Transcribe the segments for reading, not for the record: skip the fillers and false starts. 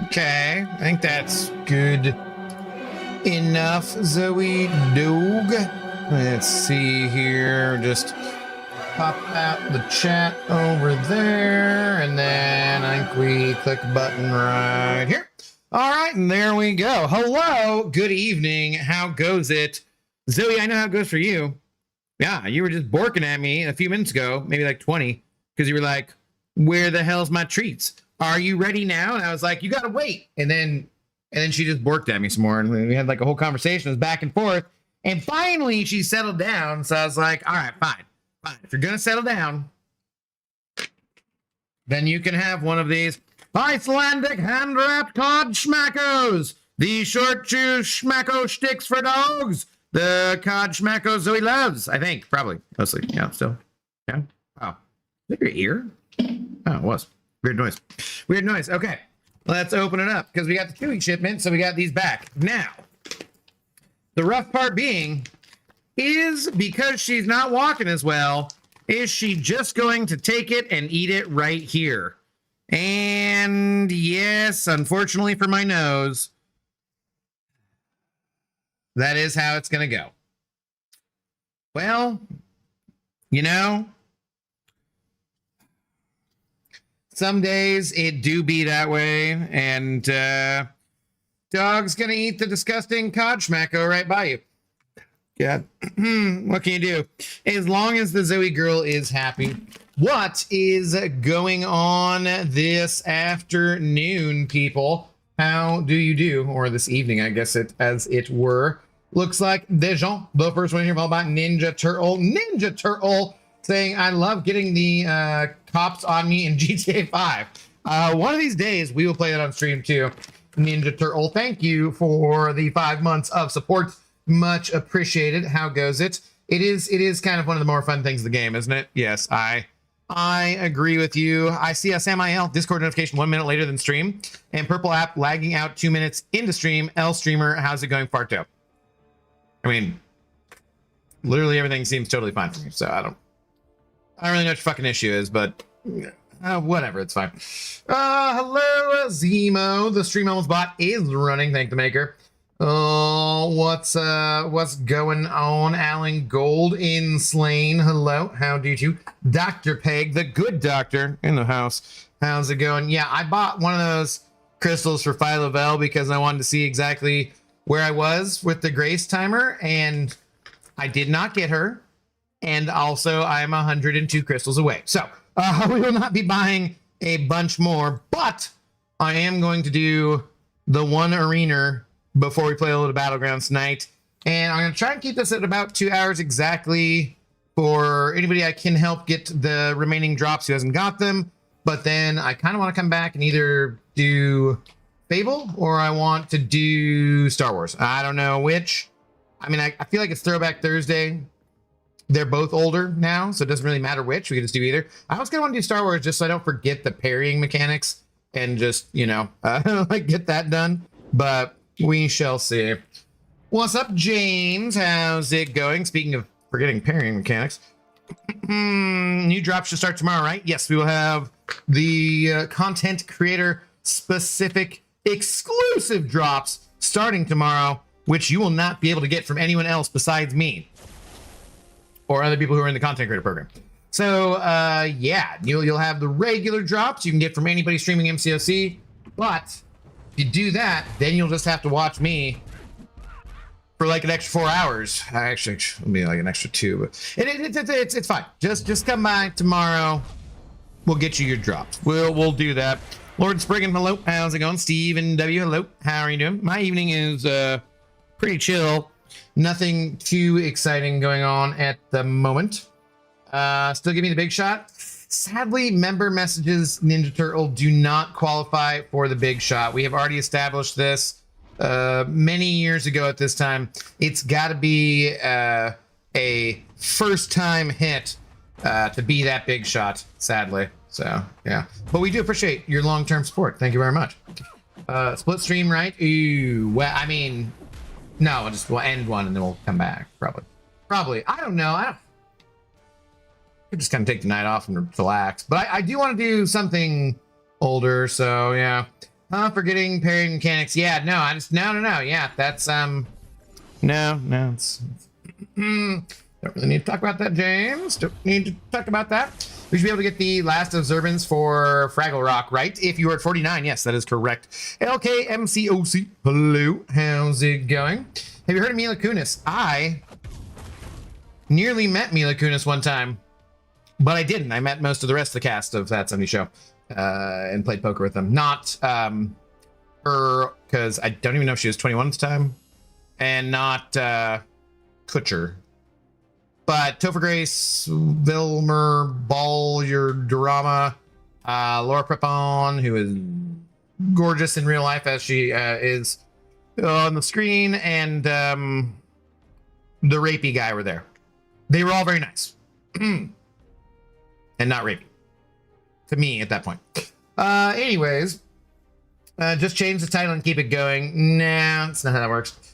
Okay, I think that's good enough, Zoe Dog. Let's see here. Just pop out the chat over there, and then I think we click a button right here. All right, and there we go. Hello, good evening. How goes it? Zoe, I know how it goes for you. Yeah, you were just borking at me a few minutes ago, maybe like 20, because you were like, where the hell's my treats? Are you ready now? And I was like, you gotta wait. And then she just borked at me some more, and we had like a whole conversation. It was back and forth. And finally she settled down. So I was like, all right, fine. If you're gonna settle down, then you can have one of these Icelandic hand-wrapped cod schmackos. The short chew schmacko sticks for dogs. The cod schmacko Zoe loves, I think, probably, mostly. Yeah, still. Yeah. Oh, is that your ear? Oh, it was. Weird noise. Okay, let's open it up because we got the Chewy shipment, so we got these back. Now, the rough part being is because she's not walking as well, is she just going to take it and eat it right here? And yes, unfortunately for my nose, that is how it's going to go. Well, you know, some days it do be that way, and dog's gonna eat the disgusting cod schmacko right by you. Yeah, what can you do? As long as the Zoe girl is happy. What is going on this afternoon, people? How do you do? Or this evening, I guess as it were. Looks like Dejon, the first one here, followed by Ninja Turtle saying, I love getting the cops on me in GTA 5. One of these days, we will play that on stream too. Ninja Turtle, thank you for the 5 months of support. Much appreciated. How goes it? It is kind of one of the more fun things of the game, isn't it? Yes, I agree with you. I see a Samael Discord notification 1 minute later than stream, and Purple app lagging out 2 minutes into stream. L streamer, how's it going, Farto? I mean, literally everything seems totally fine for me, so I don't really know what your fucking issue is, but whatever, it's fine. Hello, Zemo. The stream almost bot is running, thank the maker. What's going on? Alan Gold in Slain. Hello, how do you? Dr. Peg, the good doctor in the house. How's it going? Yeah, I bought one of those crystals for Phyla-Vell because I wanted to see exactly where I was with the Grace timer, and I did not get her. And also, I'm 102 crystals away. So, we will not be buying a bunch more, but I am going to do the one arena before we play a little Battlegrounds tonight. And I'm going to try and keep this at about 2 hours exactly for anybody I can help get the remaining drops who hasn't got them. But then I kind of want to come back and either do Fable or I want to do Star Wars. I don't know which. I mean, I feel like it's Throwback Thursday. They're both older now, so it doesn't really matter which. We can just do either. I was going to want to do Star Wars just so I don't forget the parrying mechanics and just, you know, like get that done. But we shall see. What's up, James? How's it going? Speaking of forgetting parrying mechanics, new drops should start tomorrow, right? Yes, we will have the content creator specific exclusive drops starting tomorrow, which you will not be able to get from anyone else besides me or other people who are in the content creator program. So yeah, you'll have the regular drops you can get from anybody streaming MCOC, but if you do that, then you'll just have to watch me for like an extra 4 hours. Actually, it'll be like an extra 2, but it's fine. Just come by tomorrow. We'll get you your drops. We'll do that. Lord Spriggan, hello. How's it going? Stephen W, hello. How are you doing? My evening is pretty chill. Nothing too exciting going on at the moment. Still give me the big shot. Sadly, member messages Ninja Turtle do not qualify for the big shot. We have already established this many years ago at this time. It's got to be a first time hit to be that big shot, sadly. So yeah, but we do appreciate your long-term support. Thank you very much. Split stream, right? Ooh, well, I mean, no, we'll end one and then we'll come back. Probably. I don't know. I could just kind of take the night off and relax. But I do want to do something older. So yeah. Forgetting parry mechanics. Yeah, no, no. Yeah, that's no. It's don't really need to talk about that, James. Don't need to talk about that. We should be able to get the last observance for Fraggle Rock, right? If you are at 49, yes, that is correct. LKMCOC, hello, how's it going? Have you heard of Mila Kunis? I nearly met Mila Kunis one time, but I didn't. I met most of the rest of the cast of That 70 Show and played poker with them. Not her, because I don't even know if she was 21 at the time, and not Kutcher. But Topher Grace, Vilmer, Ball, your drama, Laura Prepon, who is gorgeous in real life as she is on the screen, and the rapey guy were there. They were all very nice. And not rapey. To me at that point. Anyways, just change the title and keep it going. Nah, that's not how that works.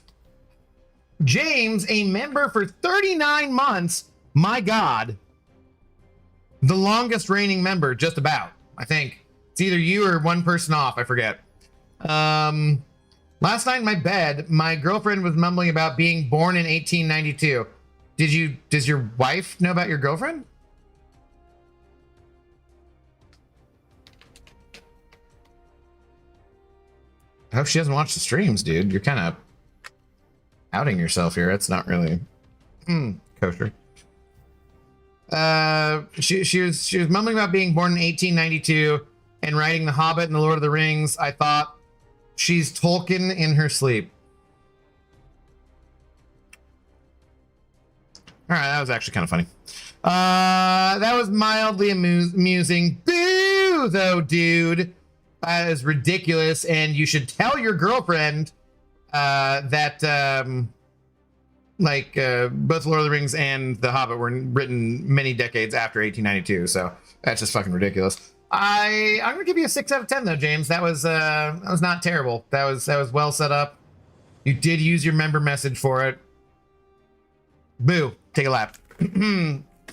James, a member for 39 months. My God. The longest reigning member, just about. I think. It's either you or one person off. I forget. Last night in my bed, my girlfriend was mumbling about being born in 1892. Does your wife know about your girlfriend? I hope she hasn't watched the streams, dude. You're kind of outing yourself here. It's not really kosher. She was mumbling about being born in 1892 and writing The Hobbit and The Lord of the Rings. I thought she's Tolkien in her sleep. All right, that was actually kind of funny. That was mildly amusing. Boo, though, dude. That is ridiculous, and you should tell your girlfriend that both Lord of the Rings and The Hobbit were written many decades after 1892, so that's just fucking ridiculous. I'm gonna give you a 6 out of 10 though, James. That was not terrible. That was well set up. You did use your member message for it. Boo, take a lap.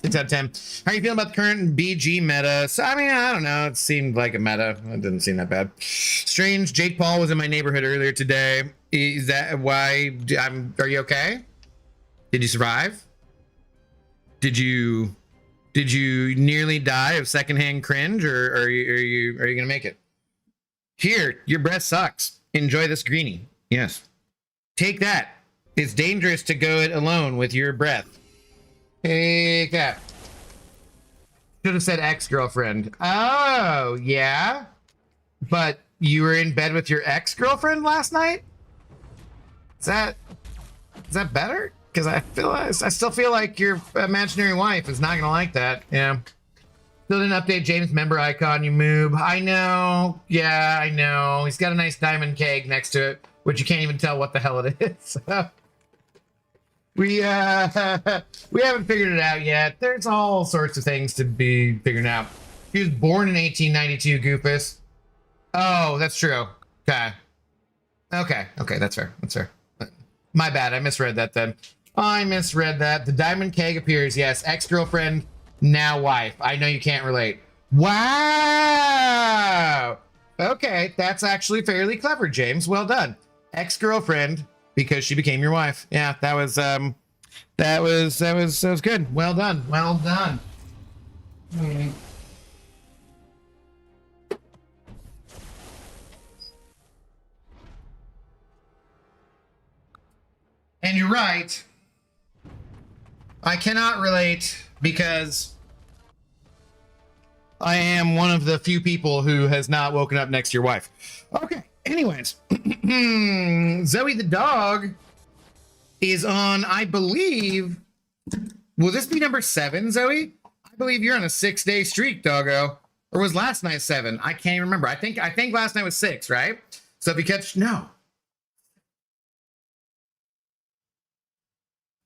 6 out of 10. How are you feeling about the current BG meta? So, I mean, I don't know. It seemed like a meta. It didn't seem that bad. Strange. Jake Paul was in my neighborhood earlier today. Is that why? Are you okay? Did you survive? Did you nearly die of secondhand cringe, or are you gonna make it? Here, your breath sucks. Enjoy this greenie. Yes. Take that. It's dangerous to go it alone with your breath. Hey, cat. Should have said ex-girlfriend. Oh, yeah? But you were in bed with your ex-girlfriend last night? Is that better? Because I still feel like your imaginary wife is not gonna like that. Yeah. Still didn't update James' member icon, you moob. I know. Yeah, I know. He's got a nice diamond keg next to it, which you can't even tell what the hell it is. We haven't figured it out yet. There's all sorts of things to be figured out. He was born in 1892, Goofus. Oh, that's true. Okay, that's fair. My bad, I misread that then. I misread that. The diamond keg appears, yes. Ex-girlfriend, now wife. I know you can't relate. Wow! Okay, that's actually fairly clever, James. Well done. Ex-girlfriend, because she became your wife. Yeah, that was good. Well done. And you're right. I cannot relate because I am one of the few people who has not woken up next to your wife. Okay. Anyways, Zoe the dog is on, I believe, will this be number 7, Zoe? I believe you're on a 6-day streak, doggo. Or was last night 7? I can't even remember. I think last night was 6, right? So if you catch, no.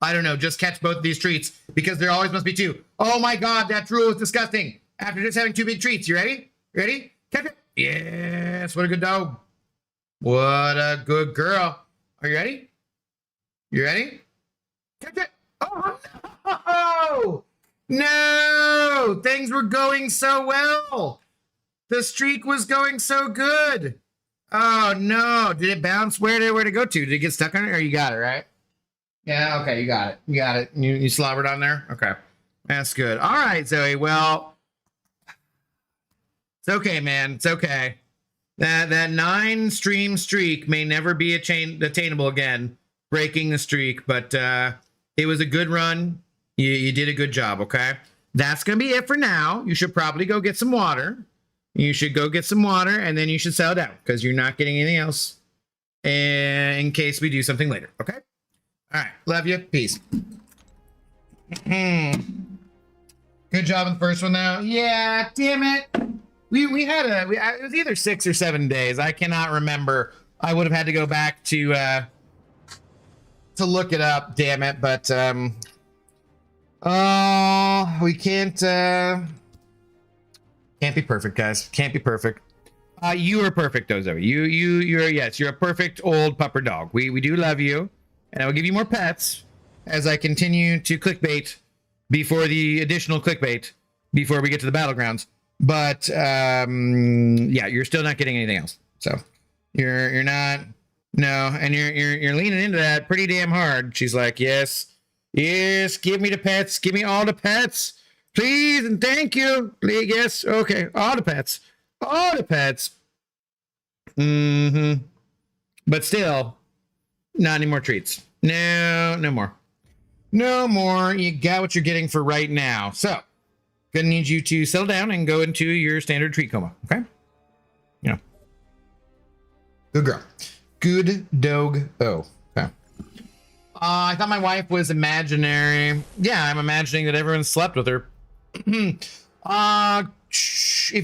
I don't know. Just catch both of these treats because there always must be 2. Oh my God, that drool is disgusting. After just having two big treats. You ready? Ready? Catch it. Yes. What a good dog. What a good girl. Are you ready? You ready? Catch it. Oh, no. Things were going so well. The streak was going so good. Oh, no. Did it bounce? Where did it go to? Did it get stuck on it? Or you got it, right? Yeah, okay. You got it. You got it. You slobbered on there? Okay. That's good. All right, Zoe. Well, it's okay, man. It's okay. That 9-stream streak may never be attainable again, breaking the streak, but it was a good run. You did a good job, okay? That's going to be it for now. You should probably go get some water. You should go get some water, and then you should settle down, because you're not getting anything else in case we do something later, okay? All right. Love you. Peace. Good job in the first one, though. Yeah, damn it. We had it was either 6 or 7 days. I cannot remember. I would have had to go back to look it up, damn it. But we can't be perfect, guys. Can't be perfect. You are perfect, though, Zoe. You're a perfect old pupper dog. We do love you, and I will give you more pets as I continue to clickbait before the additional clickbait before we get to the battlegrounds. But yeah, you're still not getting anything else. So you're not, no, and you're leaning into that pretty damn hard. She's like, yes, give me the pets, give me all the pets, please and thank you. Yes, okay, all the pets. But still, not any more treats. No more. You got what you're getting for right now. So. Gonna need you to settle down and go into your standard treat coma, okay? Yeah. Good girl. Good dog. Oh, okay. I thought my wife was imaginary. Yeah, I'm imagining that everyone slept with her. If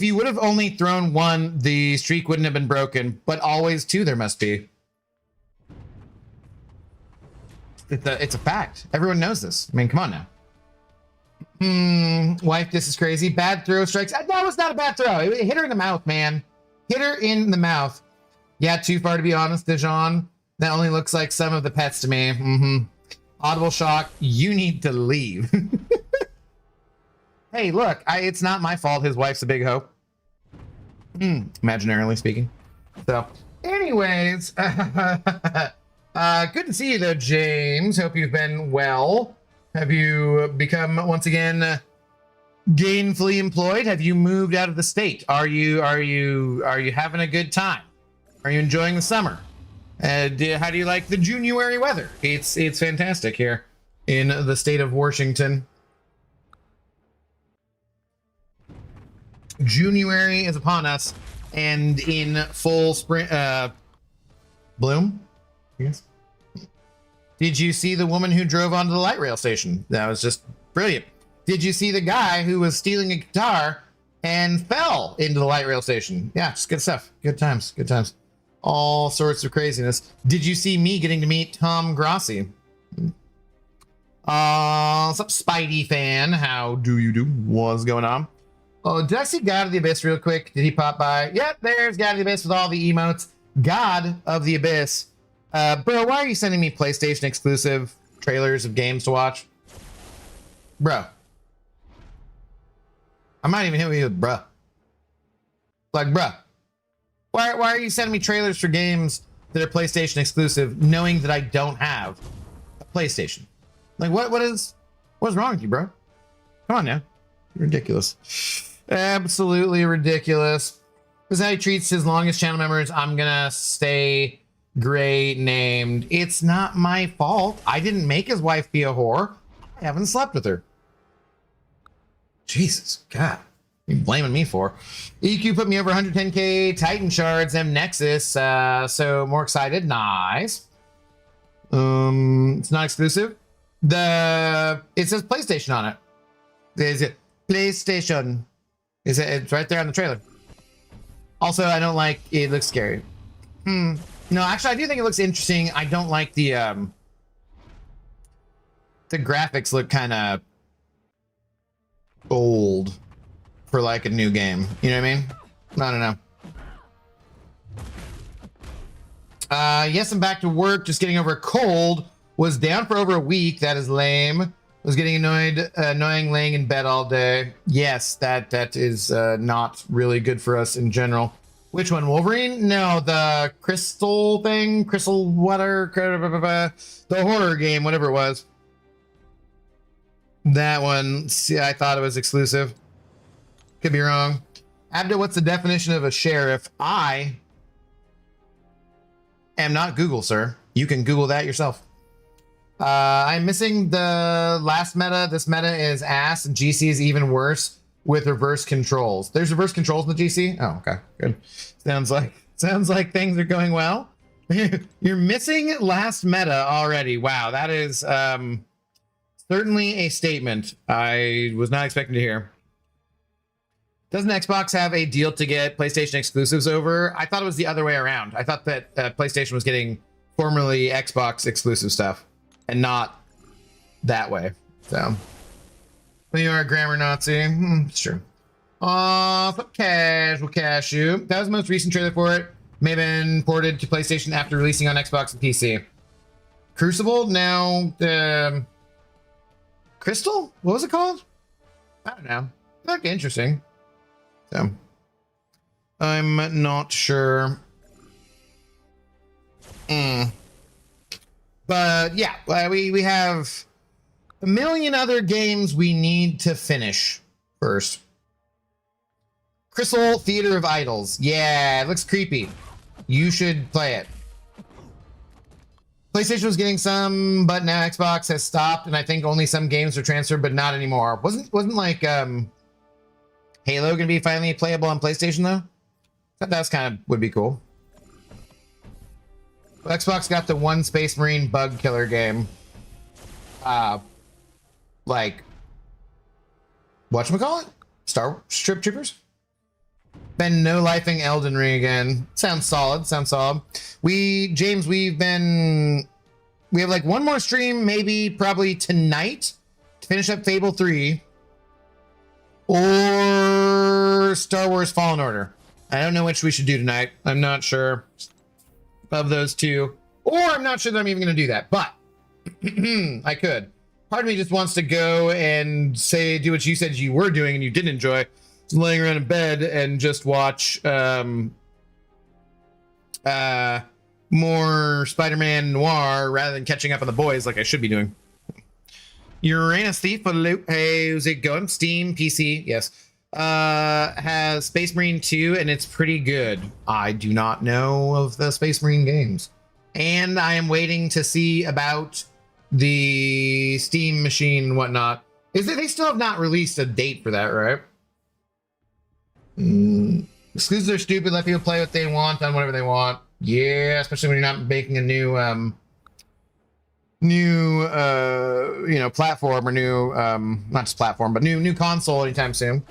you would have only thrown one, the streak wouldn't have been broken, but always two there must be. It's a fact. Everyone knows this. I mean, come on now. Wife, this is crazy. Bad throw strikes. That was not a bad throw. It hit her in the mouth, man. Hit her in the mouth. Yeah, too far to be honest, Dijon. That only looks like some of the pets to me. Audible shock. You need to leave. Hey, look. It's not my fault. His wife's a big hoe. Imaginarily speaking. So, anyways. Good to see you, though, James. Hope you've been well. Have you become once again gainfully employed? Have you moved out of the state? Are you having a good time? Are you enjoying the summer? How do you like the January weather? It's fantastic here in the state of Washington. January is upon us, and in full spring bloom. Yes. Did you see the woman who drove onto the light rail station? That was just brilliant. Did you see the guy who was stealing a guitar and fell into the light rail station? Yeah, just good stuff. Good times. All sorts of craziness. Did you see me getting to meet Tom Grossi? What's up, Spidey fan? How do you do? What's going on? Oh, did I see God of the Abyss real quick? Did he pop by? Yep, there's God of the Abyss with all the emotes. God of the Abyss. Bro, why are you sending me PlayStation exclusive trailers of games to watch? Bro. I'm not even hitting you with bruh. Like, bruh. Why are you sending me trailers for games that are PlayStation exclusive, knowing that I don't have a PlayStation? Like, what's wrong with you, bro? Come on now. You're ridiculous. Absolutely ridiculous. This is how he treats his longest channel members. I'm gonna stay gray named. It's not my fault. I didn't make his wife be a whore. I haven't slept with her. Jesus, God. What are you blaming me for? EQ put me over 110k Titan shards and Nexus. So more excited. Nice. It's not exclusive. It says PlayStation on it. Is it PlayStation? It's right there on the trailer. Also, I don't like it. Looks scary. No, actually, I do think it looks interesting. I don't like the graphics look kind of old for like a new game. You know what I mean? I don't know. Yes, I'm back to work. Just getting over a cold. Was down for over a week. That is lame. Was getting annoying laying in bed all day. Yes, that is not really good for us in general. Which one? Wolverine? No, the crystal thing, crystal water, the horror game, whatever it was. That one. See, I thought it was exclusive. Could be wrong. Abda, what's the definition of a sheriff? I am not Google, sir. You can Google that yourself. I'm missing the last meta. This meta is ass, and GC is even worse with reverse controls. There's reverse controls in the GC? Oh, okay, good. Sounds like things are going well. You're missing last meta already. Wow, that is certainly a statement I was not expecting to hear. Doesn't Xbox have a deal to get PlayStation exclusives over? I thought it was the other way around. I thought that PlayStation was getting formerly Xbox exclusive stuff and not that way. So, you are a grammar Nazi. It's true. Casual Cashew. That was the most recent trailer for it. May have been ported to PlayStation after releasing on Xbox and PC. Crucible? Now, Crystal? What was it called? I don't know. Looked interesting. So, I'm not sure. But yeah, we have a million other games we need to finish first. Crystal Theater of Idols. Yeah, it looks creepy. You should play it. PlayStation was getting some, but now Xbox has stopped, and I think only some games are transferred, but not anymore. Wasn't like Halo gonna be finally playable on PlayStation though? That's kind of would be cool. Xbox got the one Space Marine bug killer game. Like, whatchamacallit? Star Strip Troopers? Been no-lifing Elden Ring again. Sounds solid, James, we have like one more stream, maybe probably tonight, to finish up Fable 3. Or Star Wars Fallen Order. I don't know which we should do tonight. I'm not sure of those two. Or I'm not sure that I'm even going to do that. But I could. Part of me just wants to go and do what you said you were doing and you didn't enjoy. Just laying around in bed and just watch more Spider-Man Noir rather than catching up on the boys like I should be doing. Uranus Thief for the loop. Hey, how's it going? Steam, PC, yes. Has Space Marine 2, and it's pretty good. I do not know of the Space Marine games. And I am waiting to see about the Steam machine and whatnot. They still have not released a date for that, right? Exclusives are stupid. Let people play what they want on whatever they want. Yeah, especially when you're not making a new platform or new not just platform but new console anytime soon.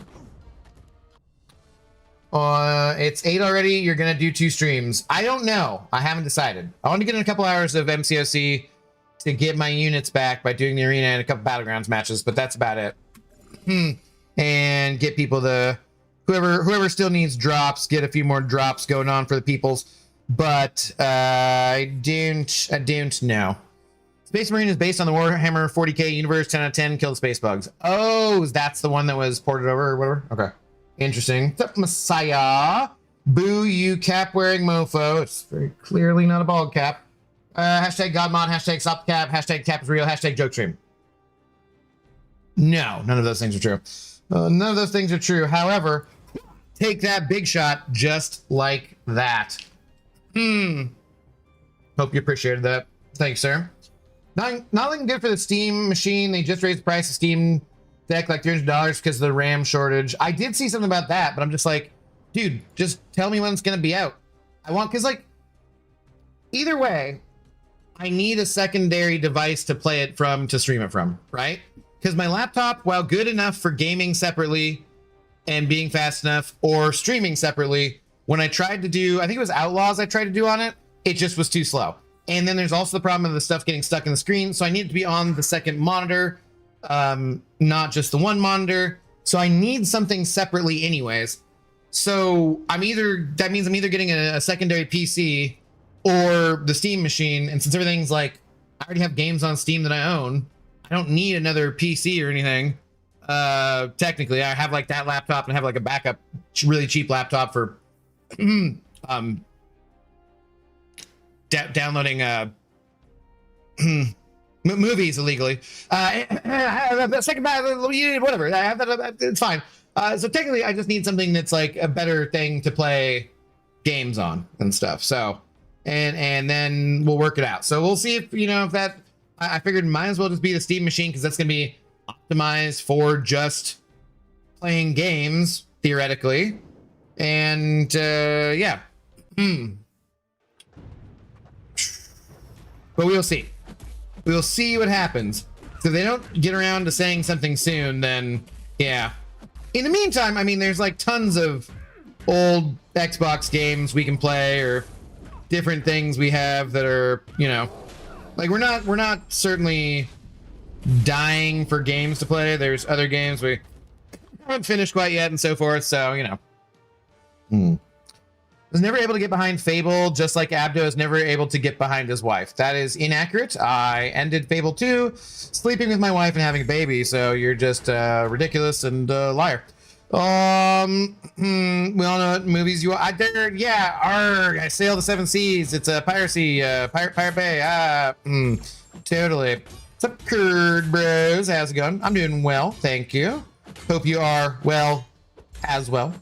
It's 8 already. You're gonna do 2 streams. I don't know. I haven't decided. I want to get in a couple hours of MCOC to get my units back by doing the arena and a couple battlegrounds matches, but that's about it. And get people whoever still needs drops, get a few more drops going on for the peoples. But I don't know. Space Marine is based on the Warhammer 40k universe. 10 out of 10. Kill the space bugs. Oh, that's the one that was ported over or whatever. Okay, interesting. What's up, Messiah? Boo, you cap wearing mofo. It's very clearly not a bald cap. Hashtag Godmod. Hashtag stop the cap. Hashtag cap is real. Hashtag joke stream. No, none of those things are true. None of those things are true. However, take that big shot just like that. Hope you appreciated that. Thanks, sir. Nothing good for the Steam machine. They just raised the price of Steam Deck like $300 because of the RAM shortage. I did see something about that, but I'm just like, dude, just tell me when it's gonna be out. Because like, either way, I need a secondary device to play it from, to stream it from, right? Because my laptop, while good enough for gaming separately and being fast enough, or streaming separately, when I tried to do, I think it was Outlaws I tried to do on it, it just was too slow. And then there's also the problem of the stuff getting stuck in the screen. So I need it to be on the second monitor, not just the one monitor. So I need something separately anyways. So that means I'm either getting a secondary PC or the Steam machine. And since everything's like, I already have games on Steam that I own, I don't need another PC or anything. Technically, I have like that laptop and I have like a backup, really cheap laptop for downloading movies illegally. Whatever. I have that. It's fine. So technically, I just need something that's like a better thing to play games on and stuff. So, and then we'll work it out. So we'll see if if that. I figured might as well just be the Steam machine because that's gonna be optimized for just playing games theoretically. And yeah. But we'll see. We'll see what happens. So if they don't get around to saying something soon, then yeah. In the meantime, I mean, there's like tons of old Xbox games we can play or different things we have that are, like we're not certainly dying for games to play. There's other games we haven't finished quite yet and so forth. So, was never able to get behind Fable, just like Abdo is never able to get behind his wife. That is inaccurate. I ended Fable 2 sleeping with my wife and having a baby, so you're just ridiculous and liar. We all know what movies you are. I sail the seven seas. It's a piracy, Pirate Bay. Totally. What's up, Curd Bros? How's it going? I'm doing well, thank you. Hope you are well as well.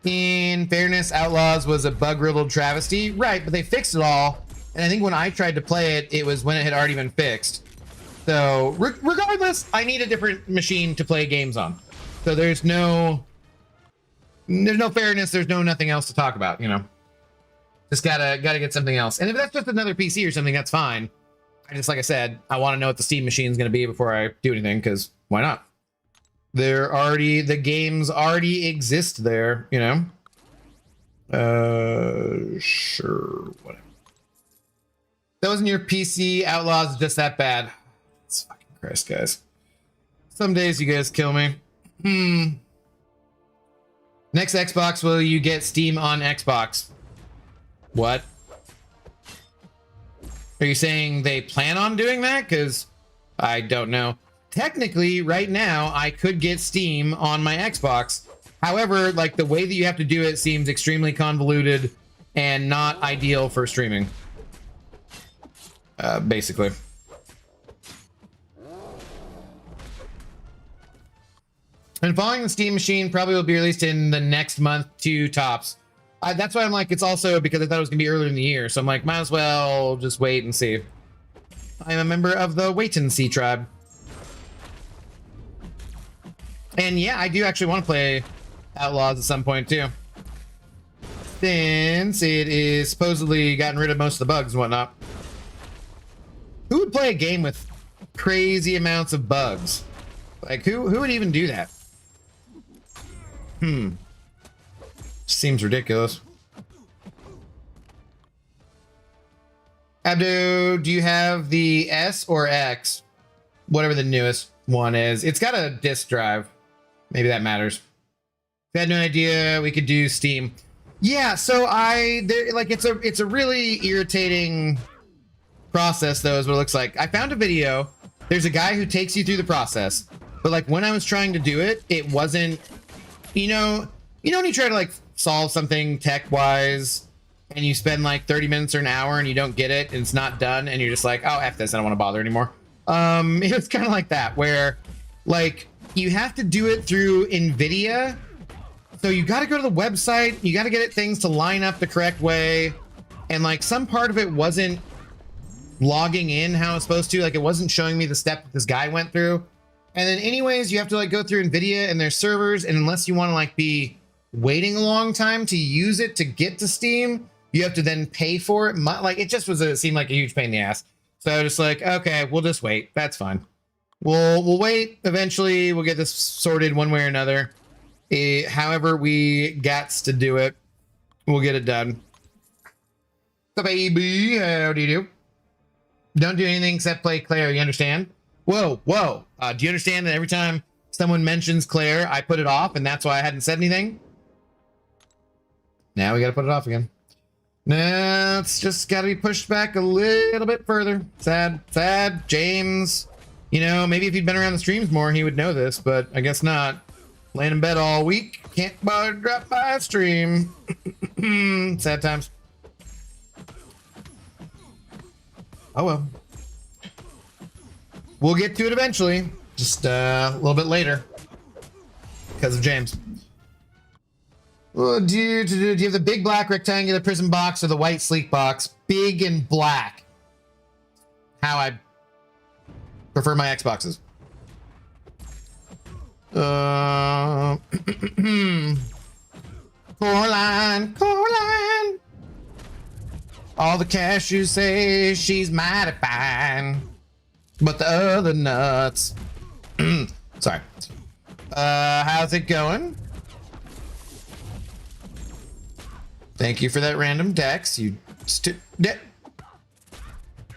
In fairness, Outlaws was a bug-riddled travesty. Right, but they fixed it all. And I think when I tried to play it, it was when it had already been fixed. So, regardless, I need a different machine to play games on. So there's no fairness, there's nothing else to talk about, Just gotta get something else. And if that's just another PC or something, that's fine. Like I said, I want to know what the Steam machine is going to be before I do anything, because why not? The games already exist there, sure, whatever. That wasn't your PC. Outlaws just that bad. It's fucking Christ, guys. Some days you guys kill me. Next Xbox, will you get Steam on Xbox? What? Are you saying they plan on doing that? Because I don't know. Technically, right now, I could get Steam on my Xbox. However, like the way that you have to do it seems extremely convoluted and not ideal for streaming. Basically. And following the Steam machine probably will be released in the next month, 2 tops. That's why I'm like, it's also because I thought it was gonna be earlier in the year. So I'm like, might as well just wait and see. I'm a member of the Wait and See tribe. And yeah, I do actually want to play Outlaws at some point too. Since it is supposedly gotten rid of most of the bugs and whatnot. Who would play a game with crazy amounts of bugs? Like who would even do that? Seems ridiculous. Abdo, do you have the S or X? Whatever the newest one is. It's got a disk drive. Maybe that matters. If you had no idea, we could do Steam. Yeah, so it's a really irritating process, though, is what it looks like. I found a video. There's a guy who takes you through the process, but like when I was trying to do it, it wasn't. When you try to like solve something tech-wise, and you spend like 30 minutes or an hour and you don't get it, and it's not done, and you're just like, oh, F this, I don't want to bother anymore. It was kind of like that, where like you have to do it through NVIDIA. So you got to go to the website, you got to get things to line up the correct way. And like some part of it wasn't logging in how it's supposed to, like it wasn't showing me the step that this guy went through. And then anyways, you have to like go through NVIDIA and their servers. And unless you want to like be waiting a long time to use it to get to Steam, you have to then pay for it. Like it just seemed like a huge pain in the ass. So I was just like, okay, we'll just wait. That's fine. We'll wait. Eventually, we'll get this sorted one way or another. However we gats to do it, we'll get it done. So baby, how do you do? Don't do anything except play Claire. You understand? Whoa. Do you understand that every time someone mentions Claire, I put it off, and that's why I hadn't said anything. Now we got to put it off again. No, it's just got to be pushed back a little bit further. Sad, sad. James, you know, maybe if he'd been around the streams more, he would know this, but I guess not. Laying in bed all week, can't bother to drop by a stream. Sad times. Oh well. We'll get to it eventually, just a little bit later because of James. Well, do you have the big black rectangular prism box or the white sleek box? Big and black. How I prefer my Xboxes. Coraline, Coraline. All the cashews say she's mighty fine, but the other nuts. Sorry. How's it going? Thank you for that random dex. You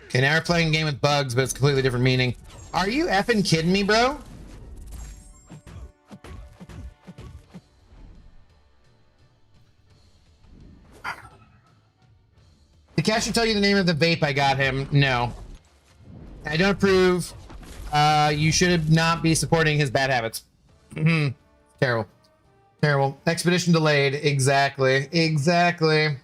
okay, now we're playing a game with bugs, but it's completely different meaning. Are you effing kidding me, bro? Did Cashew tell you the name of the vape I got him? No. I don't approve. You should not be supporting his bad habits. Terrible. Terrible. Expedition delayed. Exactly. Exactly. I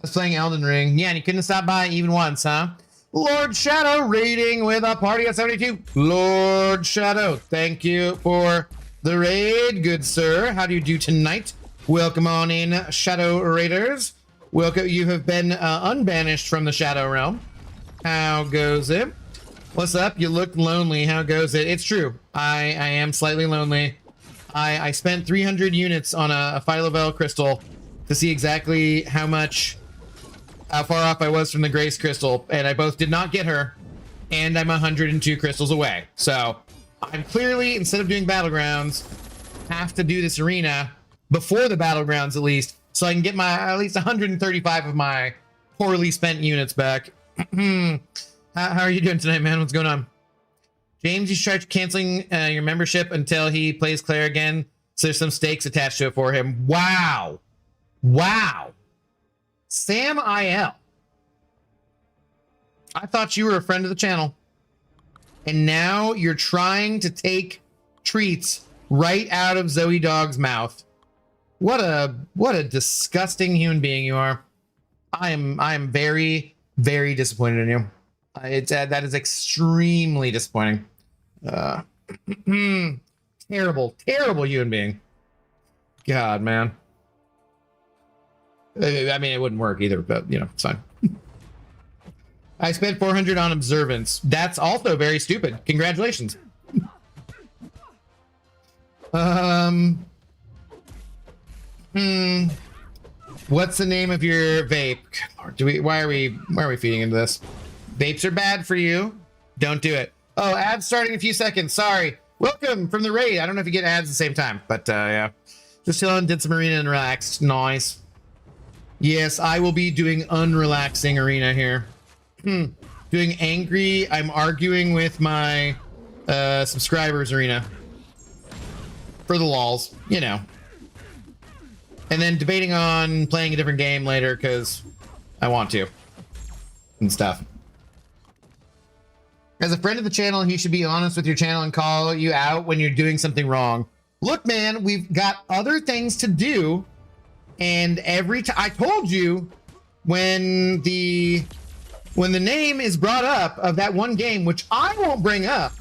was playing Elden Ring. Yeah, and you couldn't stop by even once, huh? Lord Shadow raiding with a party at 72. Lord Shadow, thank you for the raid, good sir. How do you do tonight? Welcome on in, Shadow Raiders. Welcome. You have been unbanished from the Shadow Realm. How goes it? What's up? You look lonely. How goes it? It's true. I am slightly lonely. I spent 300 units on a Phyla-Vell crystal to see exactly how far off I was from the Grace crystal, and I both did not get her, and I'm 102 crystals away. So I'm clearly, instead of doing Battlegrounds, have to do this arena before the Battlegrounds at least, so I can get my at least 135 of my poorly spent units back. How are you doing tonight, man? What's going on? James, you should try canceling your membership until he plays Claire again, so there's some stakes attached to it for him. Wow. Wow. Sam IL. I thought you were a friend of the channel, and now you're trying to take treats right out of Zoe Dog's mouth. What a disgusting human being you are. I am very, very disappointed in you. That is extremely disappointing. Terrible, terrible human being. God, man. I mean, it wouldn't work either, but you know, it's fine. I spent 400 on observance. That's also very stupid. Congratulations. What's the name of your vape? Why are we feeding into this? Vapes are bad for you. Don't do it. Oh, ads starting in a few seconds. Sorry. Welcome from the raid. I don't know if you get ads at the same time, but yeah. Just chilling, did some arena and relaxed. Nice. Yes, I will be doing unrelaxing arena here. Doing angry. I'm arguing with my subscribers arena. For the lols, you know. And then debating on playing a different game later because I want to. And stuff. As a friend of the channel, you should be honest with your channel and call you out when you're doing something wrong. Look, man, we've got other things to do. And every time I told you when the name is brought up of that one game, which I won't bring up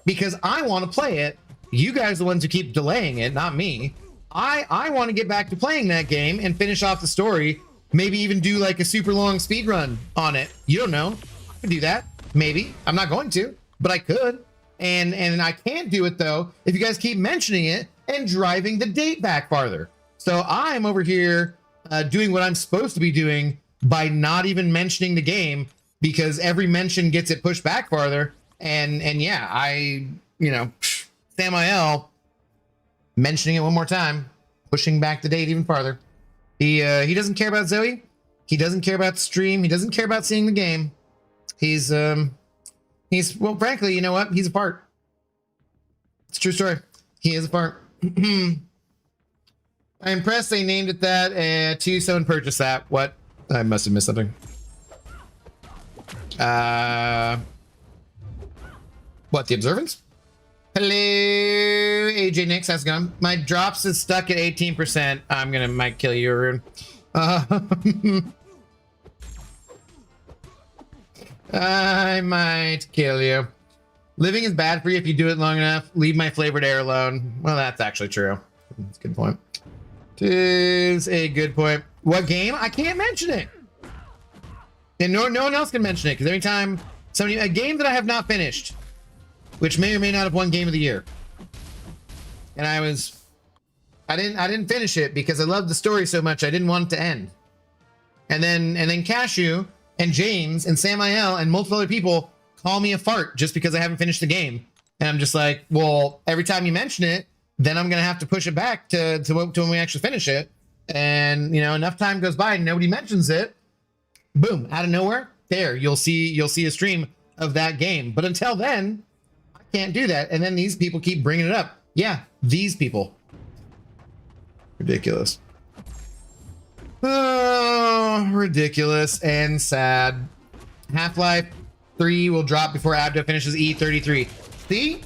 because I want to play it. You guys are the ones who keep delaying it, not me. I want to get back to playing that game and finish off the story. Maybe even do like a super long speed run on it. You don't know. I could do that. Maybe. I'm not going to, but I could. And I can't do it though if you guys keep mentioning it and driving the date back farther. So I'm over here doing what I'm supposed to be doing by not even mentioning the game because every mention gets it pushed back farther. And yeah, you know, Sam IL mentioning it one more time, pushing back the date even farther. He doesn't care about Zoe. He doesn't care about the stream. He doesn't care about seeing the game. He's well, frankly, you know what? He's a part. It's a true story. He is a fart. I'm impressed they named it that, and too, someone purchased that. What? I must have missed something. What, the observance? Hello, AJ Nix, how's it going? My drops is stuck at 18%. Might kill you, Arun. I might kill you. Living is bad for you if you do it long enough. Leave my flavored air alone. Well, that's actually true. That's a good point. It is a good point. What game? I can't mention it. And no one else can mention it, because every time a game that I have not finished, which may or may not have won game of the year. And I didn't finish it because I loved the story so much I didn't want it to end. And then Cashew and James and Sam IL and multiple other people call me a fart just because I haven't finished the game. And I'm just like, well, every time you mention it, then I'm gonna have to push it back to when we actually finish it. And enough time goes by and nobody mentions it. Boom, out of nowhere, there you'll see a stream of that game. But until then, I can't do that. And then these people keep bringing it up. Yeah, these people. Ridiculous. Oh, ridiculous and sad. Half-Life 3 will drop before Abdo finishes E33. See?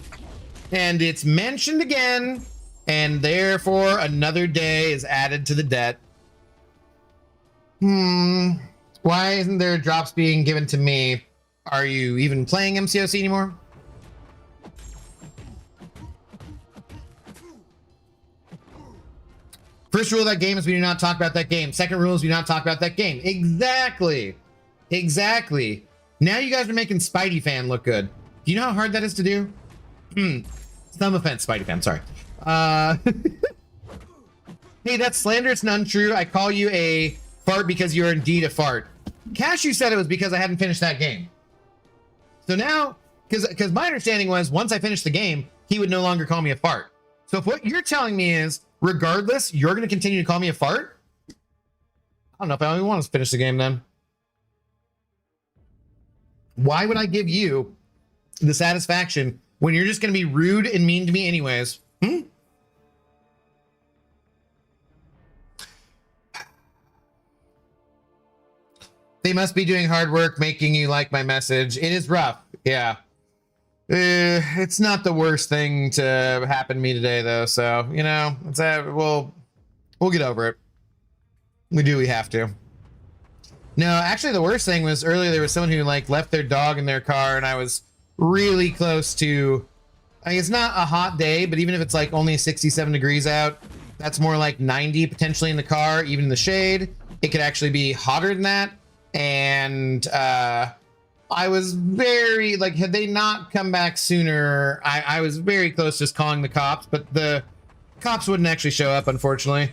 And it's mentioned again, and therefore another day is added to the debt. Why isn't there drops being given to me? Are you even playing MCOC anymore? First rule of that game is we do not talk about that game. Second rule is we do not talk about that game. Exactly. Exactly. Now you guys are making Spidey fan look good. Do you know how hard that is to do? Some offense, Spidey fan, sorry. Hey, that's slanderous and untrue. I call you a fart because you're indeed a fart. Cashew said it was because I hadn't finished that game. So now, because my understanding was once I finished the game, he would no longer call me a fart. So if what you're telling me is, regardless, you're going to continue to call me a fart? I don't know if I only want to finish the game then. Why would I give you the satisfaction when you're just going to be rude and mean to me anyways? They must be doing hard work making you like my message. It is rough. Yeah. It's not the worst thing to happen to me today, though. So, we'll get over it. We have to. No, actually, the worst thing was earlier there was someone who left their dog in their car, and I was really close to. It's not a hot day, but even if it's only 67 degrees out, that's more like 90 potentially in the car, even in the shade. It could actually be hotter than that. And I was very had they not come back sooner, I was very close to just calling the cops, but the cops wouldn't actually show up, unfortunately.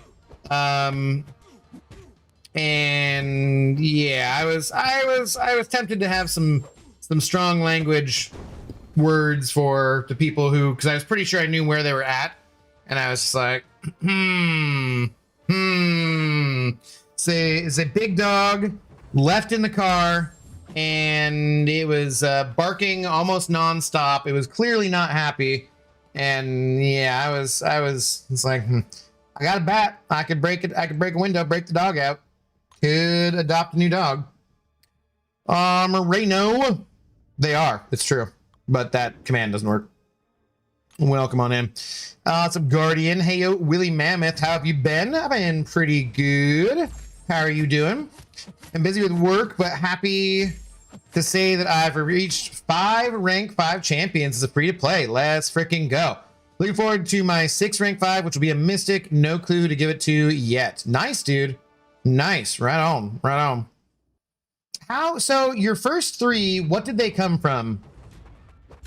And yeah, I was tempted to have some strong language words for the people who, because I was pretty sure I knew where they were at, and I was just like, it's a big dog left in the car, and it was barking almost nonstop. It was clearly not happy, and yeah, it's like, I got a bat. I could break it. I could break a window, break the dog out. Could adopt a new dog. Moreno. They are. It's true, but that command doesn't work. Welcome on in. What's up, Guardian? Hey, yo, Willie Mammoth. How have you been? I've been pretty good. How are you doing? I'm busy with work, but happy to say that I've reached 5 rank 5 champions as a free to play. Let's freaking go. Looking forward to my 6th rank 5, which will be a Mystic. No clue to give it to yet. Nice, dude. Nice. Right on. Right on. So your first 3, what did they come from?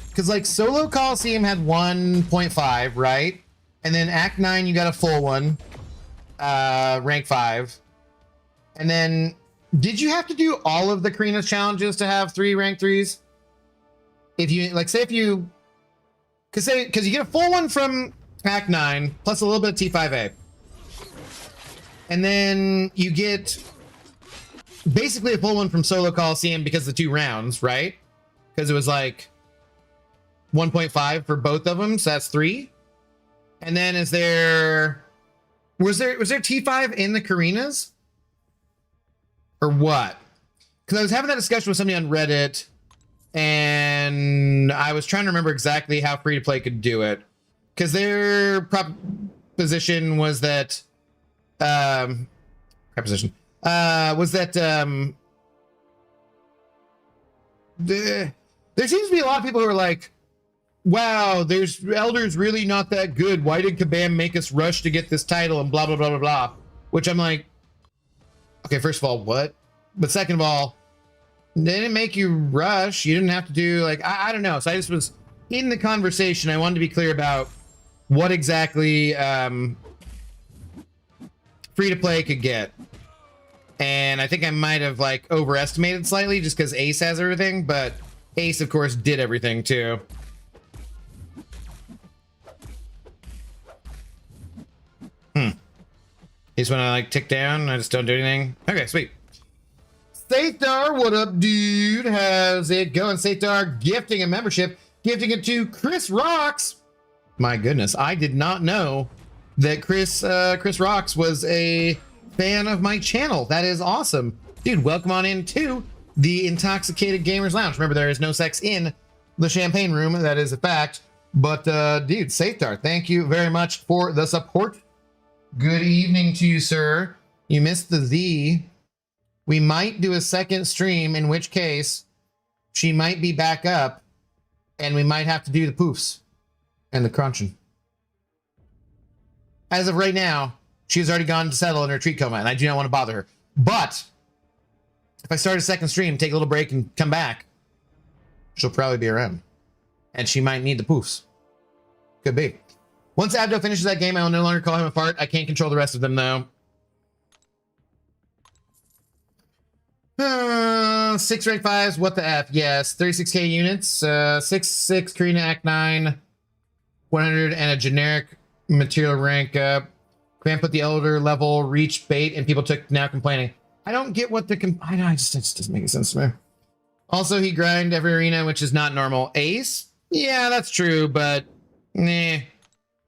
Because Solo Coliseum had 1.5, right? And then Act 9, you got a full one. Rank 5. And then, did you have to do all of the Karina's challenges to have 3 rank 3s? If you, say if you, because you get a full one from Act 9, plus a little bit of T5A. And then you get basically a full one from Solo Coliseum because of the 2 rounds, right? Because it was 1.5 for both of them, so that's 3. And then was there T5 in the Karinas? Or what? Because I was having that discussion with somebody on Reddit, and I was trying to remember exactly how free to play could do it. Because their proposition was that there seems to be a lot of people who are like, wow, there's Elder's really not that good. Why did Kabam make us rush to get this title and blah, blah, blah, blah, blah. Which I'm like, okay, first of all, what? But second of all, they didn't make you rush. You didn't have to do like, I don't know. So I just was in the conversation. I wanted to be clear about what exactly free to play could get. And I think I might have like overestimated slightly just because Ace has everything, but Ace of course did everything too. Is when I like tick down, I just don't do anything. Okay, sweet. Sathar, what up, dude? How's it going? Sathar gifting a membership, gifting it to Chris Rocks. My goodness, I did not know that Chris Rocks was a fan of my channel. That is awesome. Dude, welcome on in to the Intoxicated Gamers Lounge. Remember, there is no sex in the champagne room. That is a fact. But, dude, Sathar, thank you very much for the support. Good evening to you, sir. You missed the Z. We might do a second stream, in which case she might be back up, and we might have to do the poofs and the crunching. As of right now, she's already gone to settle in her treat coma, and I do not want to bother her. But if I start a second stream, take a little break, and come back, she'll probably be around. And she might need the poofs. Could be. Once Abdo finishes that game, I will no longer call him a fart. I can't control the rest of them, though. 6 rank 5s, what the F? Yes, 36k units, 6 Karina Act 9, 100, and a generic material rank up. Grant put the Elder level, reach bait, and people took now complaining. I don't get what the... I know, it just doesn't make sense to me. Also, he grind every arena, which is not normal. Ace? Yeah, that's true, but... Nah.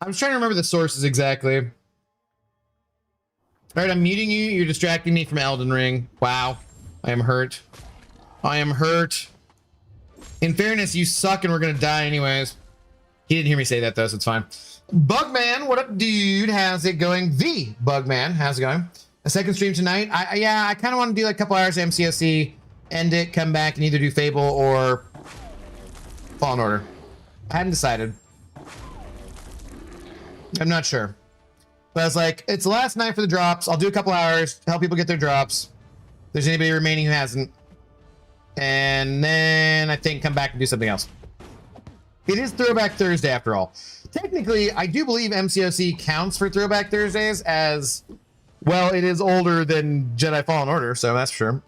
I was trying to remember the sources exactly. All right, I'm muting you. You're distracting me from Elden Ring. Wow. I am hurt. I am hurt. In fairness, you suck and we're going to die anyways. He didn't hear me say that, though, so it's fine. Bugman, what up, dude? How's it going? The Bugman, how's it going? A second stream tonight? I kind of want to do like a couple hours of MCOC, end it, come back, and either do Fable or Fallen Order. I hadn't decided. I'm not sure. But I was like, it's the last night for the drops. I'll do a couple hours to help people get their drops. If there's anybody remaining who hasn't. And then I think come back and do something else. It is Throwback Thursday after all. Technically, I do believe MCOC counts for Throwback Thursdays as, well, it is older than Jedi Fallen Order, so that's for sure.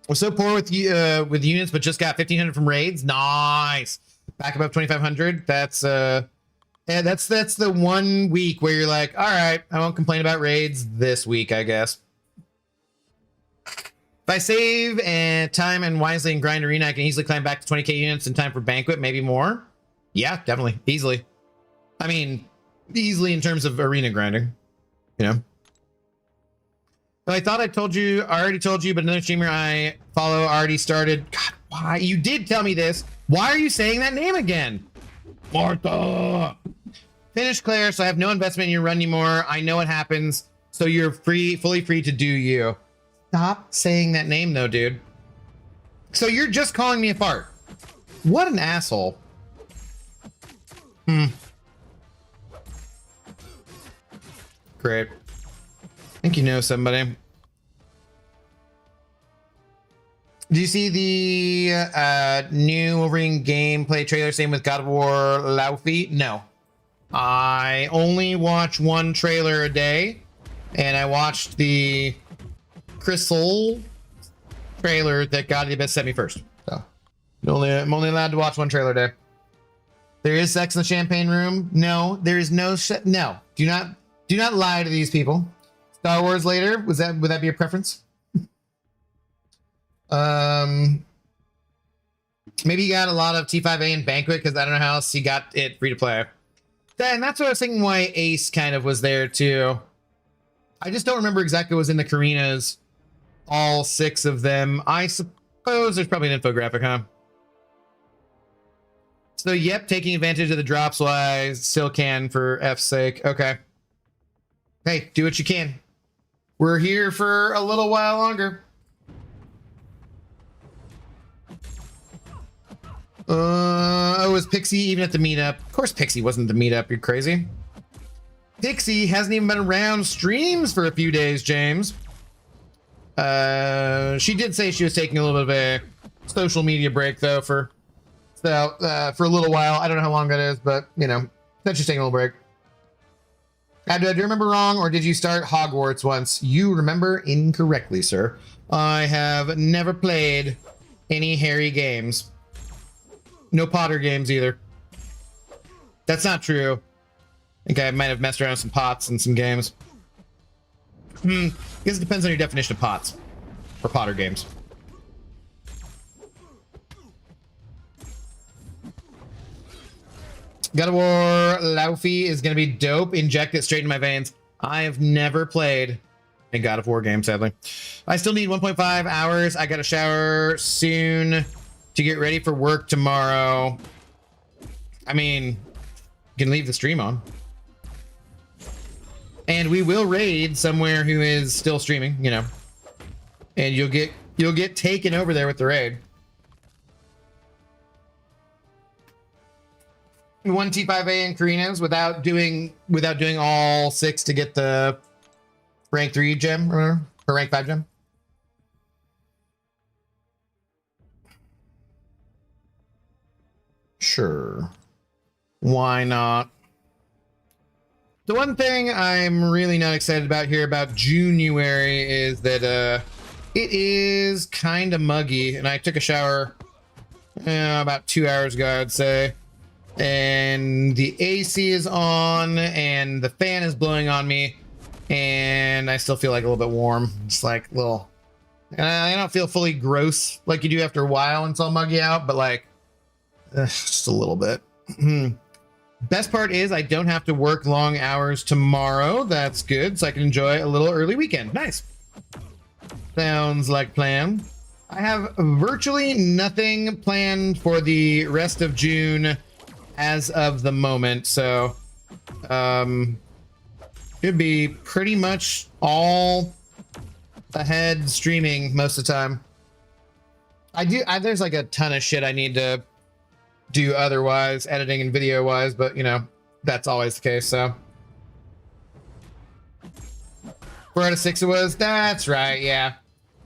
We're so poor with units, but just got 1,500 from raids. Nice. Back above 2,500. That's yeah, that's the 1 week where you're like, all right, I won't complain about raids this week, I guess. If I save and time and wisely and grind arena, I can easily climb back to 20k units in time for banquet, maybe more. Yeah, definitely, easily. I mean, easily in terms of arena grinding, you know. But I thought I already told you, but another streamer I follow already started. God, why? You did tell me this. Why are you saying that name again? Martha. Finished Claire, so I have no investment in your run anymore. I know what happens, so you're fully free to do you. Stop saying that name though, dude. So you're just calling me a fart. What an asshole. Great. I think you know somebody. Do you see the new Wolverine gameplay trailer? Same with God of War Laufey? No. I only watch one trailer a day, and I watched the Crystal trailer that God the Best sent me first. So I'm only allowed to watch one trailer a day. There is sex in the champagne room. No, there is no. No, do not lie to these people. Star Wars later. Would that be a preference? Maybe he got a lot of T5A and Banquet because I don't know how else he got it free to play. And that's what I was thinking why Ace kind of was there too. I just don't remember exactly what was in the Karinas. All 6 of them. I suppose there's probably an infographic, huh? So, yep, taking advantage of the drops while I still can for F's sake. Okay. Hey, do what you can. We're here for a little while longer. Oh, is Pixie even at the meetup? Of course Pixie wasn't at the meetup, you're crazy. Pixie hasn't even been around streams for a few days, James. She did say she was taking a little bit of a social media break, though, for a little while. I don't know how long that is, but, you know, that's just taking a little break. Do you remember wrong, or did you start Hogwarts once? You remember incorrectly, sir. I have never played any Harry games. No Potter games, either. That's not true. I think I might have messed around with some pots and some games. I guess it depends on your definition of pots. Or Potter games. God of War Laufey is going to be dope. Inject it straight in my veins. I have never played a God of War game, sadly. I still need 1.5 hours. I got to shower soon to get ready for work tomorrow. I mean, you can leave the stream on. And we will raid somewhere who is still streaming, you know. And you'll get taken over there with the raid. 1 T5A in Karinas without doing all 6 to get the rank 3 gem, remember? Or rank 5 gem. Sure. Why not? The one thing I'm really not excited about here about January is that it is kind of muggy, and I took a shower about 2 hours ago, I'd say. And the AC is on, and the fan is blowing on me, and I still feel like a little bit warm. Just like a little, and I don't feel fully gross like you do after a while when it's all muggy out, but like just a little bit. Best part is I don't have to work long hours tomorrow. That's good, so I can enjoy a little early weekend. Nice. Sounds like plan. I have virtually nothing planned for the rest of June as of the moment, so should be pretty much all ahead streaming most of the time. There's like a ton of shit I need to do otherwise, editing and video wise, but you know, that's always the case. So 4 out of 6 it was. That's right, yeah.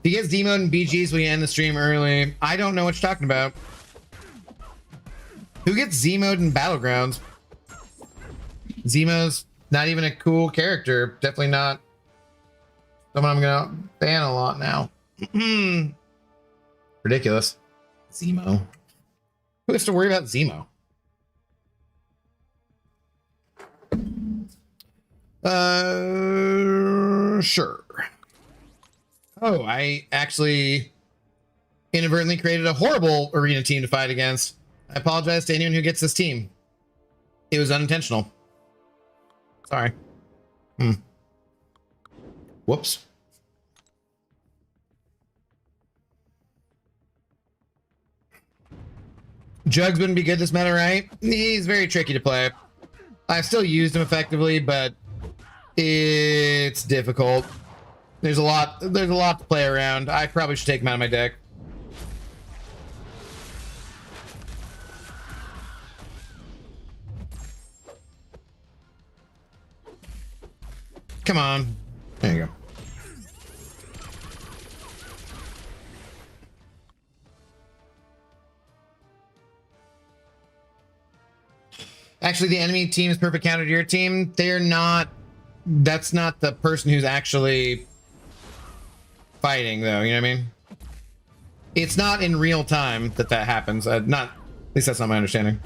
If you get Z mode and BGs, will you end the stream early? I don't know what you're talking about. Who gets Z mode in Battlegrounds? Zemo's not even a cool character. Definitely not someone I'm gonna ban a lot now. Ridiculous. Zemo. Who has to worry about Zemo? Sure. Oh, I actually inadvertently created a horrible arena team to fight against. I apologize to anyone who gets this team. It was unintentional. Sorry. Whoops. Jugs wouldn't be good this meta, right? He's very tricky to play. I've still used him effectively, but it's difficult. There's a lot to play around. I probably should take him out of my deck. Come on. There you go. Actually, the enemy team is perfect counter to your team. They're not. That's not the person who's actually fighting, though. You know what I mean? It's not in real time that happens. Not. At least that's not my understanding.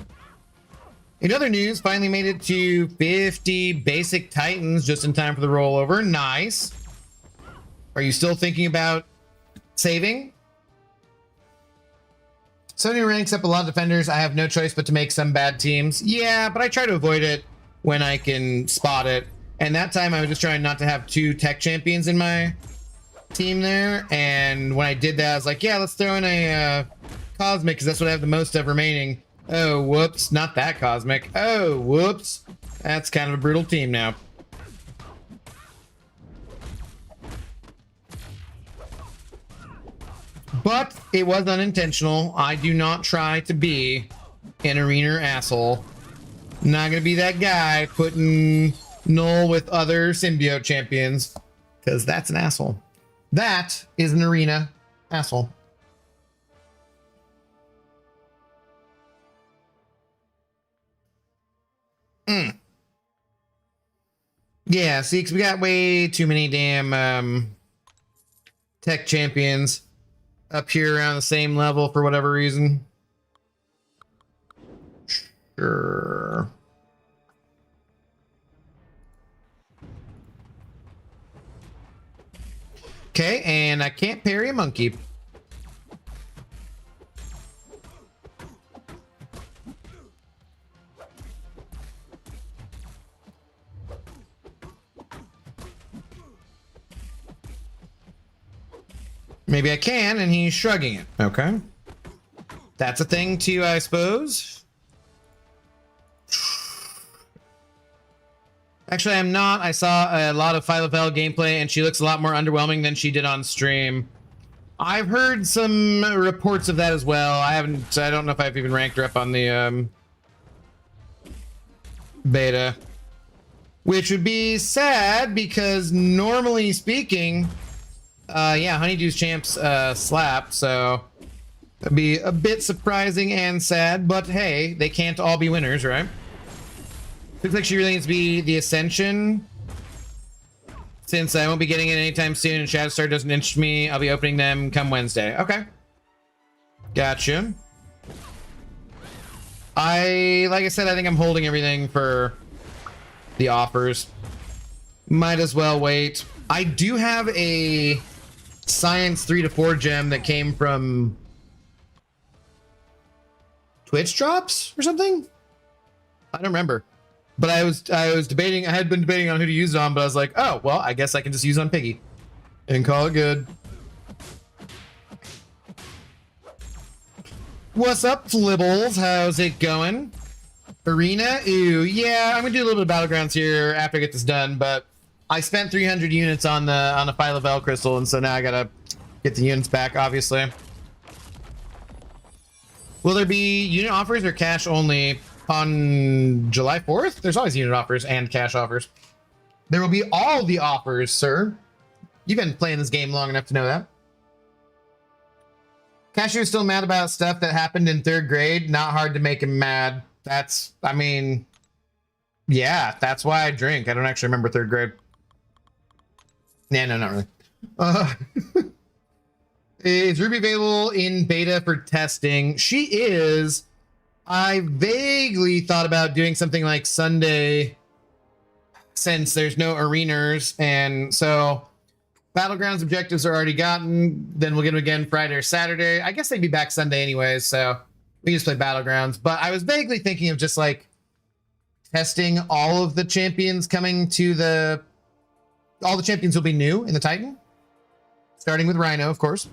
In other news, finally made it to 50 basic Titans just in time for the rollover. Nice. Are you still thinking about saving? Sony ranks up a lot of defenders. I have no choice but to make some bad teams. Yeah, but I try to avoid it when I can spot it. And that time I was just trying not to have 2 tech champions in my team there. And when I did that, I was like, yeah, let's throw in a Cosmic because that's what I have the most of remaining. Oh, whoops. Not that Cosmic. Oh, whoops. That's kind of a brutal team now. But it was unintentional. I do not try to be an arena asshole. Not gonna be that guy putting Null with other symbiote champions, because that's an asshole. That is an arena asshole. Yeah, see, because we got way too many damn tech champions up here around the same level for whatever reason. Sure. Okay, and I can't parry a monkey. Maybe I can, and he's shrugging it. Okay. That's a thing too, I suppose. Actually, I'm not. I saw a lot of Phyla-Vell gameplay, and she looks a lot more underwhelming than she did on stream. I've heard some reports of that as well. I don't know if I've even ranked her up on the beta. Which would be sad, because normally speaking... yeah, Honeydew's champs slap, so that'd be a bit surprising and sad, but hey, they can't all be winners, right? Looks like she really needs to be the Ascension. Since I won't be getting it anytime soon and Shatterstar doesn't interest me, I'll be opening them come Wednesday. Okay. Gotcha. Like I said, I think I'm holding everything for the offers. Might as well wait. I do have a Science 3 to 4 gem that came from Twitch drops or something. I don't remember, but I was debating. I had been debating on who to use it on, but I was like, oh well, I guess I can just use it on Piggy and call it good. What's up, Flibbles? How's it going? Arena? Ooh, yeah, I'm gonna do a little bit of Battlegrounds here after I get this done, but I spent 300 units on the Phyla-Vell crystal, and so now I gotta get the units back, obviously. Will there be unit offers or cash only on July 4th? There's always unit offers and cash offers. There will be all the offers, sir. You've been playing this game long enough to know that. Cashier's still mad about stuff that happened in 3rd grade. Not hard to make him mad. That's, I mean, yeah, that's why I drink. I don't actually remember 3rd grade. Yeah, no, not really. Is Ruby available in beta for testing? She is. I vaguely thought about doing something like Sunday, since there's no arenas, and so Battlegrounds objectives are already gotten. Then we'll get them again Friday or Saturday. I guess they'd be back Sunday anyways, so we can just play Battlegrounds. But I was vaguely thinking of just like testing all of the champions coming to the... All the champions will be new in the Titan, starting with Rhino, of course,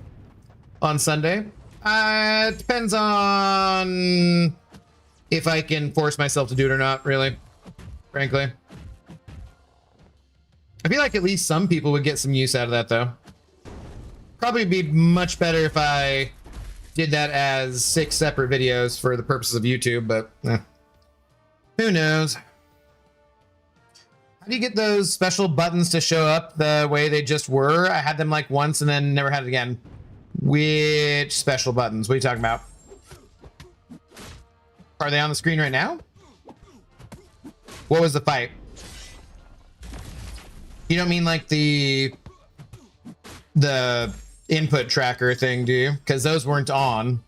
on Sunday. It depends on if I can force myself to do it or not, really, frankly. I feel like at least some people would get some use out of that, though. Probably be much better if I did that as 6 separate videos for the purposes of YouTube, but who knows? How do you get those special buttons to show up the way they just were? I had them like once and then never had it again. Which special buttons? What are you talking about? Are they on the screen right now? What was the fight? You don't mean like the input tracker thing, do you? Because those weren't on.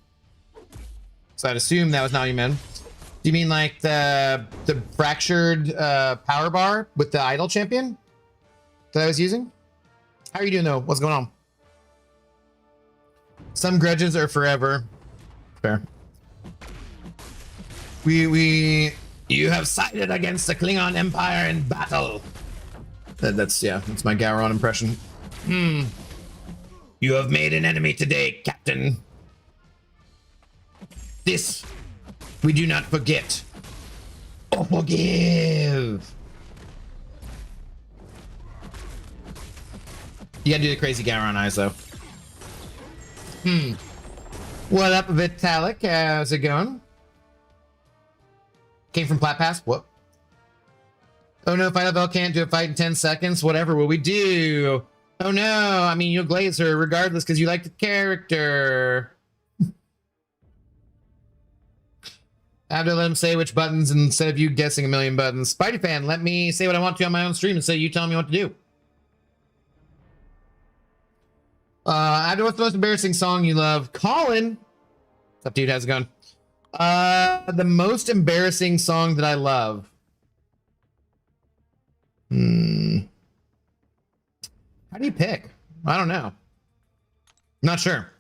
So I'd assume that was not what you meant. Do you mean like the fractured power bar with the idol champion that I was using? How are you doing though? What's going on? Some grudges are forever. Fair. You have sided against the Klingon Empire in battle. That's my Gowron impression. You have made an enemy today, Captain. This we do not forget or forgive. You gotta do the crazy Gowron eyes, though. What up, Vitalik? How's it going? Came from Plat Pass? What? Oh no, Fight Level can't do a fight in 10 seconds. Whatever will we do? Oh no, I mean, you'll glaze her regardless because you like the character. I have to let him say which buttons instead of you guessing a million buttons. Spidey fan, let me say what I want to on my own stream instead of you telling me what to do. What's the most embarrassing song you love? Colin. What's up, dude? How's it going? The most embarrassing song that I love. How do you pick? I don't know. Not sure.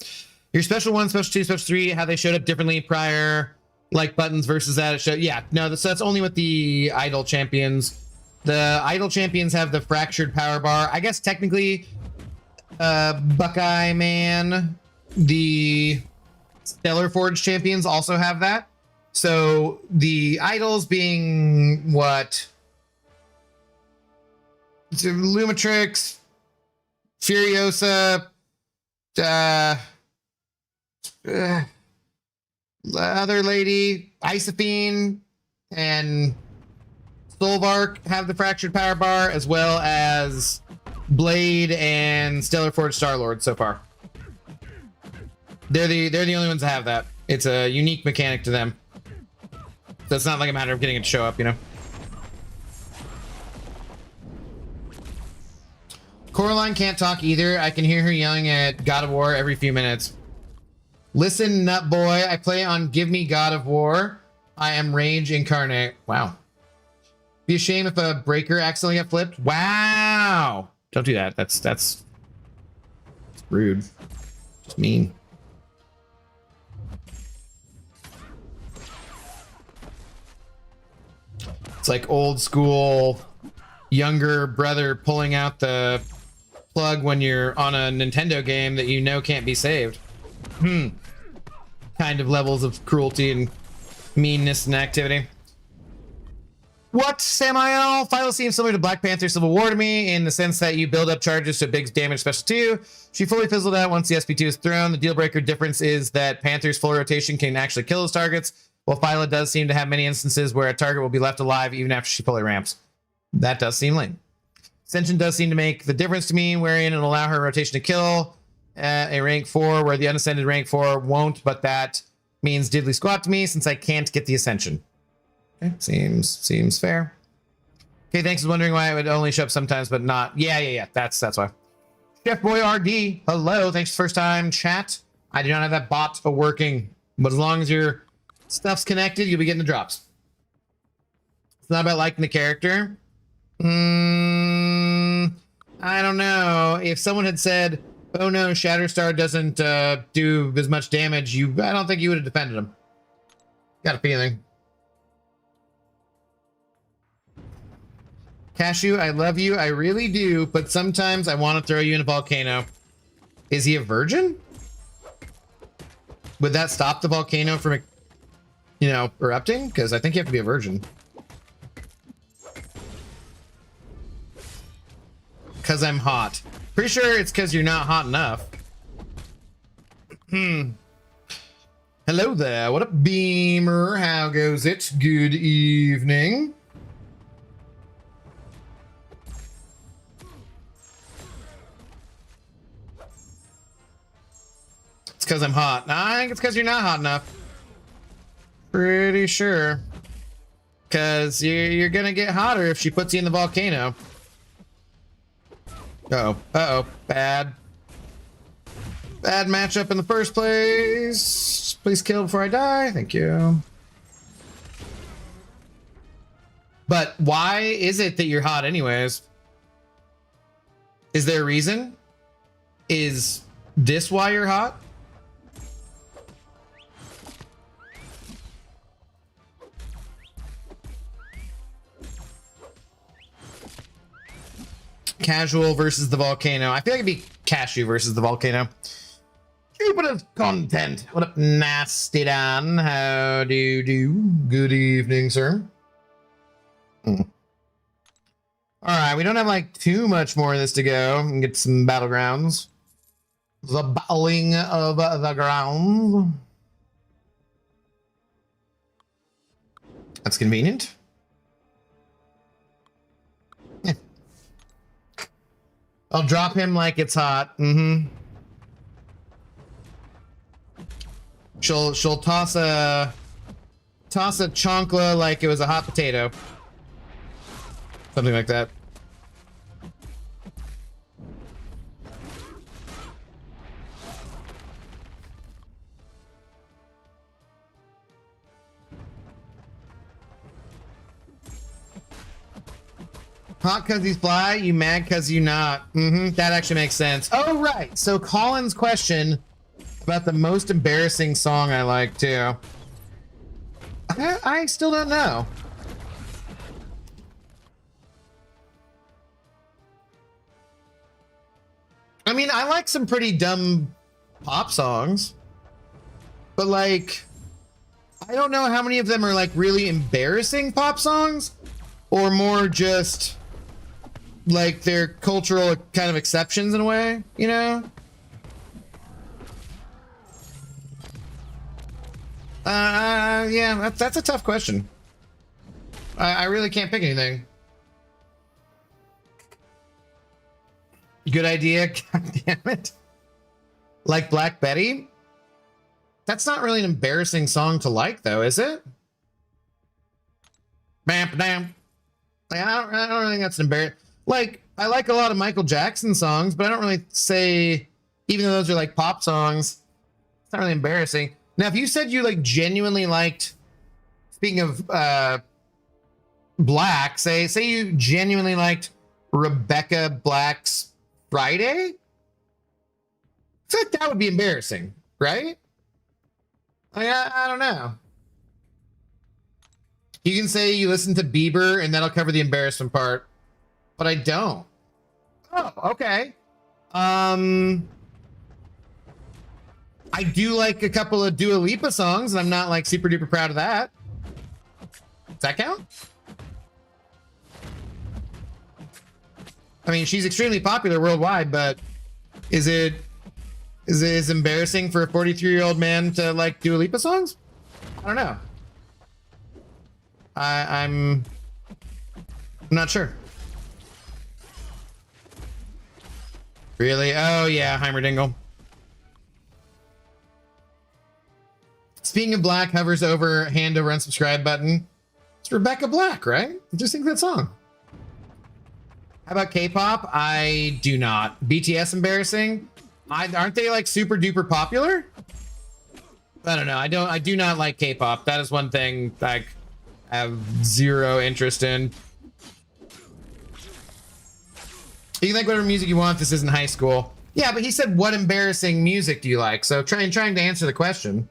Your special 1, special 2, special 3, how they showed up differently prior, like buttons versus that. It showed, yeah, no, that's only with the Idol champions. The Idol champions have the fractured power bar. I guess technically, Buckeye Man, the Stellar Forge champions also have that. So the Idols being what? Lumitrix, Furiosa, the other lady, Isophine, and Solvark have the fractured power bar, as well as Blade and Stellar Forge Star-Lord so far. They're the only ones that have that. It's a unique mechanic to them. So it's not like a matter of getting it to show up, you know? Coraline can't talk either. I can hear her yelling at God of War every few minutes. Listen, nut boy. I play on Give Me God of War. I am Rage Incarnate. Wow. Be a shame if a breaker accidentally got flipped. Wow. Don't do that. That's rude. Just mean. It's like old school younger brother pulling out the plug when you're on a Nintendo game that you know can't be saved. Kind of levels of cruelty and meanness and activity. What, Samael? Philo seems similar to Black Panther Civil War to me in the sense that you build up charges to a big damage special 2. She fully fizzled out once the SP2 is thrown. The deal breaker difference is that Panther's full rotation can actually kill those targets, while Philo does seem to have many instances where a target will be left alive even after she fully ramps. That does seem lame. Ascension does seem to make the difference to me, wherein it'll allow her rotation to kill a rank 4, where the unascended rank 4 won't, but that means diddly squat to me since I can't get the Ascension. Okay, seems fair. Okay, thanks for wondering why it would only show up sometimes, but not. Yeah. That's why. Chef Boy RD, hello. Thanks for the first time chat. I do not have that bot working, but as long as your stuff's connected, you'll be getting the drops. It's not about liking the character. I don't know. If someone had said, "Oh no, Shatterstar doesn't do as much damage," I don't think you would have defended him. Got a feeling. Cashew, I love you. I really do, but sometimes I want to throw you in a volcano. Is he a virgin? Would that stop the volcano from, erupting? Because I think you have to be a virgin. Because I'm hot. Pretty sure it's because you're not hot enough. Hello there. What up, Beamer? How goes it? Good evening. It's because I'm hot. I think it's because you're not hot enough. Pretty sure. Because you're going to get hotter if she puts you in the volcano. Uh-oh. Bad matchup in the first place. Please kill before I die. Thank you. But why is it that you're hot anyways? Is there a reason? Is this why you're hot? casual versus the volcano. I feel like it'd be cashew versus the volcano. Jupiter's content. What up, Nasty Dan? How do you do? Good evening, sir. All right, we don't have like too much more of this to go. We can get some battlegrounds. The battling of the ground. That's convenient. Yeah. I'll drop him like it's hot. She'll toss a chancla like it was a hot potato. Something like that. Hot cause he's fly, you mad cause you not. That actually makes sense. Oh, right. So Colin's question about the most embarrassing song I like too. I still don't know. I mean, I like some pretty dumb pop songs, but like, I don't know how many of them are like really embarrassing pop songs or more just like they're cultural kind of exceptions in a way, you know? Yeah, that's a tough question. I really can't pick anything. Good idea. God damn it. Like Black Betty? That's not really an embarrassing song to like, though, is it? Bam, bam. Like, I don't really think that's an embarrassing. Like, I like a lot of Michael Jackson songs, but I don't really say, even though those are like pop songs, it's not really embarrassing. Now, if you said you like genuinely liked, speaking of Black, say you genuinely liked Rebecca Black's Friday, I feel like that would be embarrassing, right? Like, I don't know. You can say you listen to Bieber and that'll cover the embarrassment part, but I don't. Oh, okay. I do like a couple of Dua Lipa songs, and I'm not like super duper proud of that. Does that count? I mean, she's extremely popular worldwide, but is it embarrassing for a 43-year-old man to like Dua Lipa songs? I don't know. I'm not sure. Really? Oh yeah, Heimerdingle. Speaking of Black, hovers over hand over unsubscribe button. It's Rebecca Black, right? Just think that song. How about K-pop? I do not. BTS embarrassing? Aren't they like super duper popular? I don't know. I do not like K-pop. That is one thing I have zero interest in. You can like whatever music you want. This isn't high school. Yeah, but he said, what embarrassing music do you like? So trying to answer the question.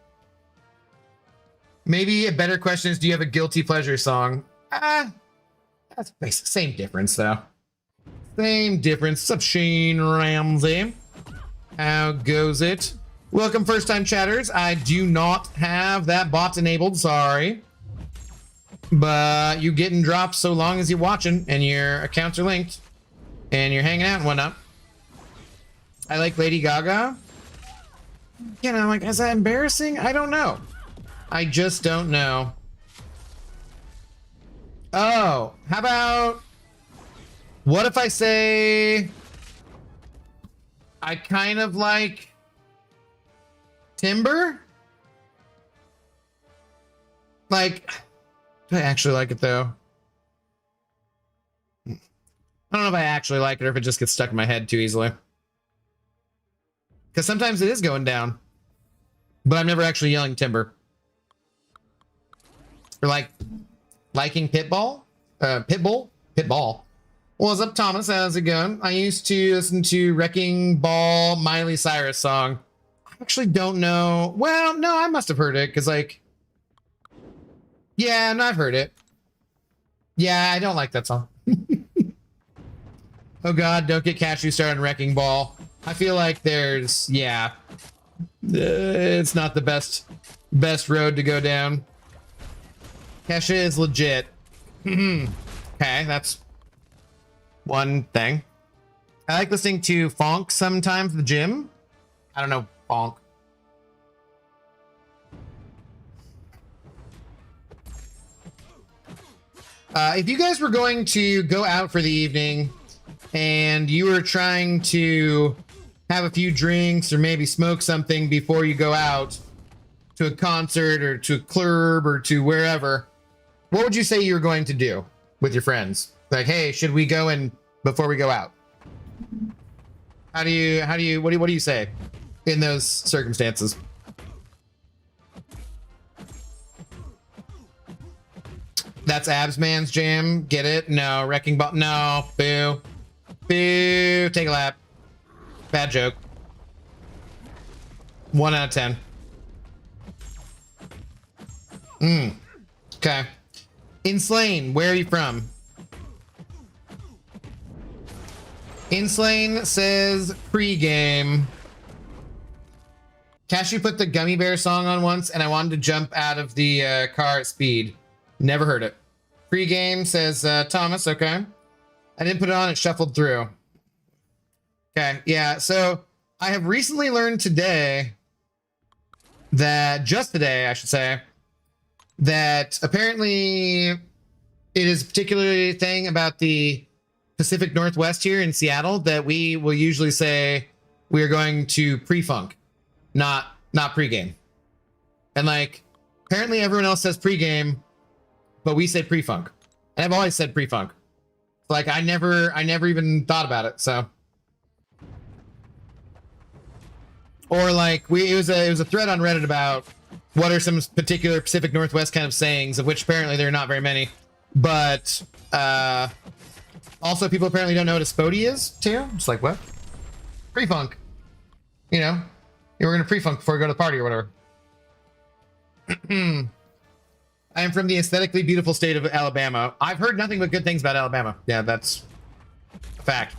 Maybe a better question is, do you have a guilty pleasure song? That's basic. Same difference, though. Same difference. What's up, Shane Ramsey? How goes it? Welcome, first-time chatters. I do not have that bot enabled. Sorry. But you getting drops so long as you're watching and your accounts are linked and you're hanging out and whatnot. I like Lady Gaga. You know, like, is that embarrassing? I don't know. I just don't know. Oh, how about, what if I say I kind of like Timber? Like, do I actually like it though? I don't know if I actually like it or if it just gets stuck in my head too easily. Because sometimes it is going down. But I'm never actually yelling Timber. Or like liking Pitbull. Pitbull. What's up, Thomas? How's it going? I used to listen to Wrecking Ball Miley Cyrus song. I actually don't know. Well, no, I must have heard it because like, yeah, no, I've heard it. Yeah, I don't like that song. Oh God, don't get Cashew started on Wrecking Ball. I feel like there's, yeah, it's not the best road to go down. Kesha is legit. Okay, that's one thing. I like listening to Fonk sometimes, the gym. I don't know, Fonk. If you guys were going to go out for the evening and you were trying to have a few drinks or maybe smoke something before you go out to a concert or to a club or to wherever, what would you say you were going to do with your friends? Like, hey, should we go in before we go out? What do you say in those circumstances? That's Absman's jam. Get it? No. Wrecking Ball. No. Boo. Boo. Take a lap. Bad joke. 1 out of 10. Okay. Inslane, where are you from? Inslane says pregame. Cashew put the Gummy Bear song on once and I wanted to jump out of the car at speed. Never heard it. Pre-game says Thomas. Okay. I didn't put it on. It shuffled through. Okay. Yeah. So I have recently learned today that just today, I should say, that apparently it is a particular thing about the Pacific Northwest here in Seattle that we will usually say we are going to pre-funk, not pre-game. And like, apparently everyone else says pre-game, but we say pre-funk. And I've always said pre-funk. Like I never even thought about it. So, or like it was a thread on Reddit about what are some particular Pacific Northwest kind of sayings, of which apparently there are not very many. But also people apparently don't know what a spodie is too. It's like, what? Pre-funk. You know, we're gonna pre-funk before we go to the party or whatever. I am from the aesthetically beautiful state of Alabama. I've heard nothing but good things about Alabama. Yeah, that's a fact.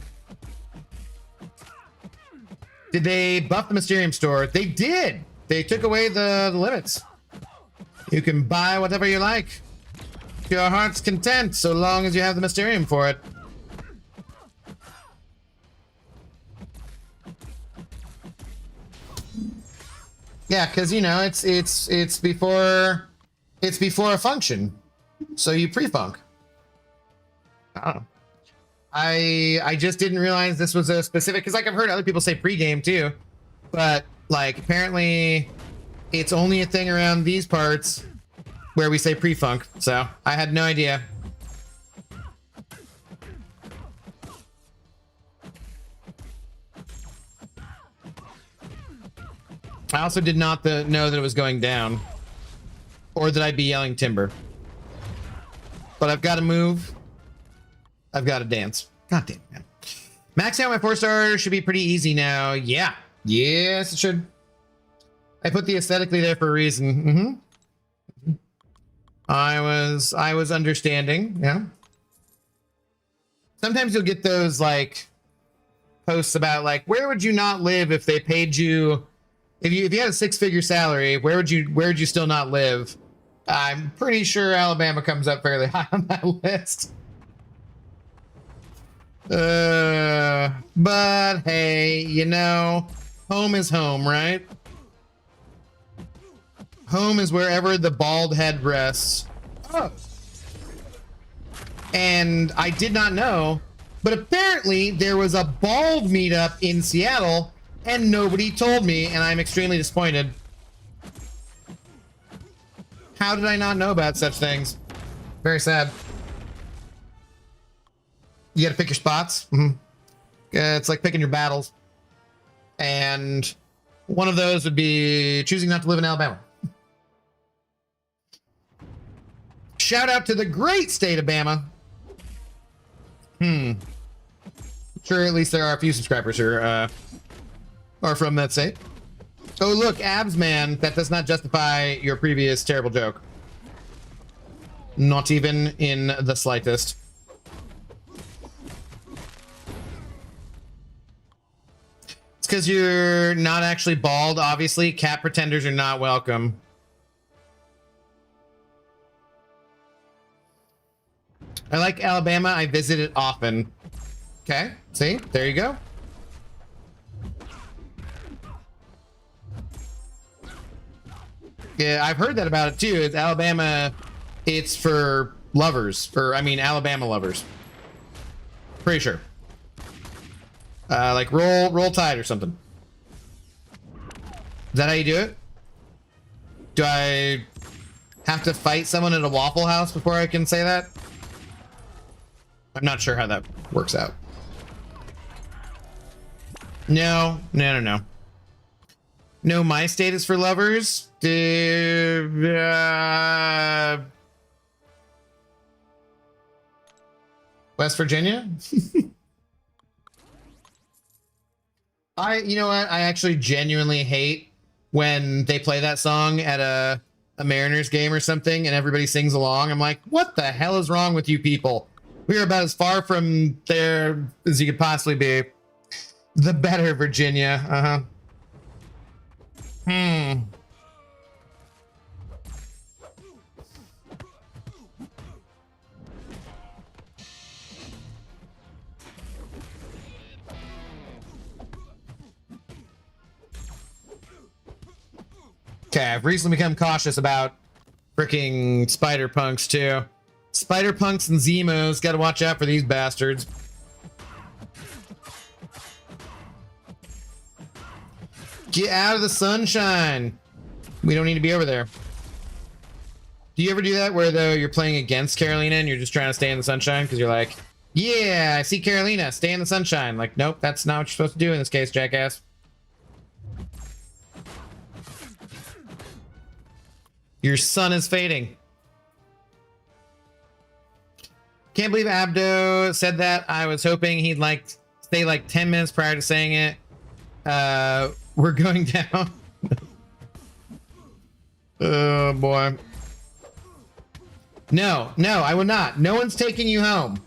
Did they buff the Mysterium store? They did. They took away the limits. You can buy whatever you like to your heart's content, so long as you have the Mysterium for it. Yeah, because you know it's before a function, so you pre-funk. I don't know. I just didn't realize this was a specific, because like I've heard other people say pre-game too, but like apparently it's only a thing around these parts where we say pre-funk. So I had no idea. I also did not know that it was going down. Or that I'd be yelling timber. But I've got to move. I've got to dance. God damn it, man. Maxing out my 4-star should be pretty easy now. Yeah. Yes, it should. I put the aesthetically there for a reason. I was understanding. Yeah. Sometimes you'll get those like posts about like, where would you not live if they paid you, if you had a 6-figure salary, where would you still not live? I'm pretty sure Alabama comes up fairly high on that list. But hey, you know, home is home, right? Home is wherever the bald head rests. Oh. And I did not know, but apparently there was a bald meetup in Seattle and nobody told me, and I'm extremely disappointed. How did I not know about such things? Very sad. You gotta pick your spots. It's like picking your battles. And one of those would be choosing not to live in Alabama. Shout out to the great state of Bama. Sure, at least there are a few subscribers who are from that state. Oh, look, Abs Man, that does not justify your previous terrible joke. Not even in the slightest. because you're not actually bald, obviously. Cat pretenders are not welcome. I like Alabama. I visit it often. Okay, see? There you go. Yeah, I've heard that about it too. It's Alabama. It's for lovers, or I mean, Alabama lovers. Pretty sure. Like roll Tide or something. Is that how you do it? Do I have to fight someone at a Waffle House before I can say that? I'm not sure how that works out. No. No, my state is for lovers. West Virginia? You know what? I actually genuinely hate when they play that song at a Mariners game or something and everybody sings along. I'm like, what the hell is wrong with you people? We are about as far from there as you could possibly be. The better, Virginia. Okay, I've recently become cautious about freaking spider punks too. Spider punks and Zemos, gotta watch out for these bastards. Get out of the sunshine. We don't need to be over there. Do you ever do that where though you're playing against Carolina and you're just trying to stay in the sunshine because you're like, yeah, I see Carolina, stay in the sunshine. Like, nope, that's not what you're supposed to do in this case, jackass. Your sun is fading. Can't believe Abdo said that. I was hoping he'd like stay like 10 minutes prior to saying it. We're going down. Oh boy. No, I will not. No one's taking you home.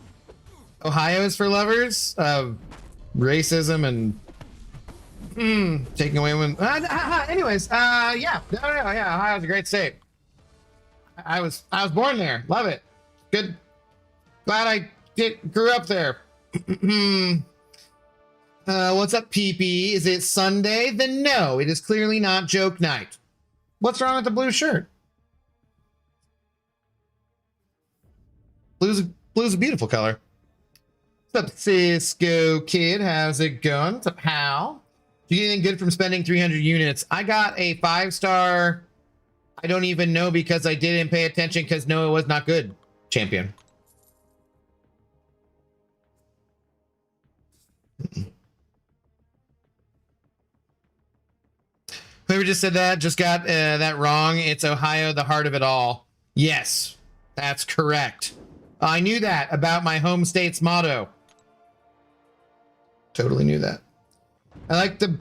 Ohio is for lovers of racism and taking away women. Anyways, yeah, Ohio's a great state. I was born there. Love it. Good. Glad I grew up there. What's up, PP? Is it Sunday? Then no, it is clearly not joke night. What's wrong with the blue shirt? Blue's a beautiful color. What's up, Cisco Kid? How's it going? What's up, Hal? Do you get anything good from spending 300 units? I got a 5-star. I don't even know because I didn't pay attention because no, it was not good. Champion. Whoever just said that just got that wrong. It's Ohio, the heart of it all. Yes, that's correct. I knew that about my home state's motto. Totally knew that. I like the...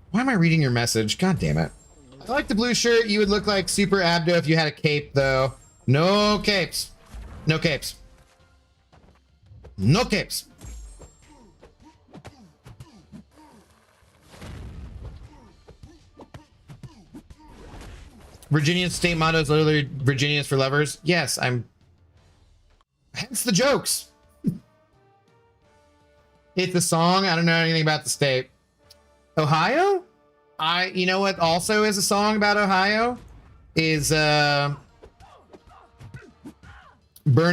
Why am I reading your message? God damn it. I like the blue shirt. You would look like Super Abdo if you had a cape, though. No capes. No capes. No capes. Virginia's state motto is literally Virginia's for lovers. Yes, I'm... Hence the jokes. It's a song. I don't know anything about the state. Ohio? You know what also is a song about Ohio? Is, Burn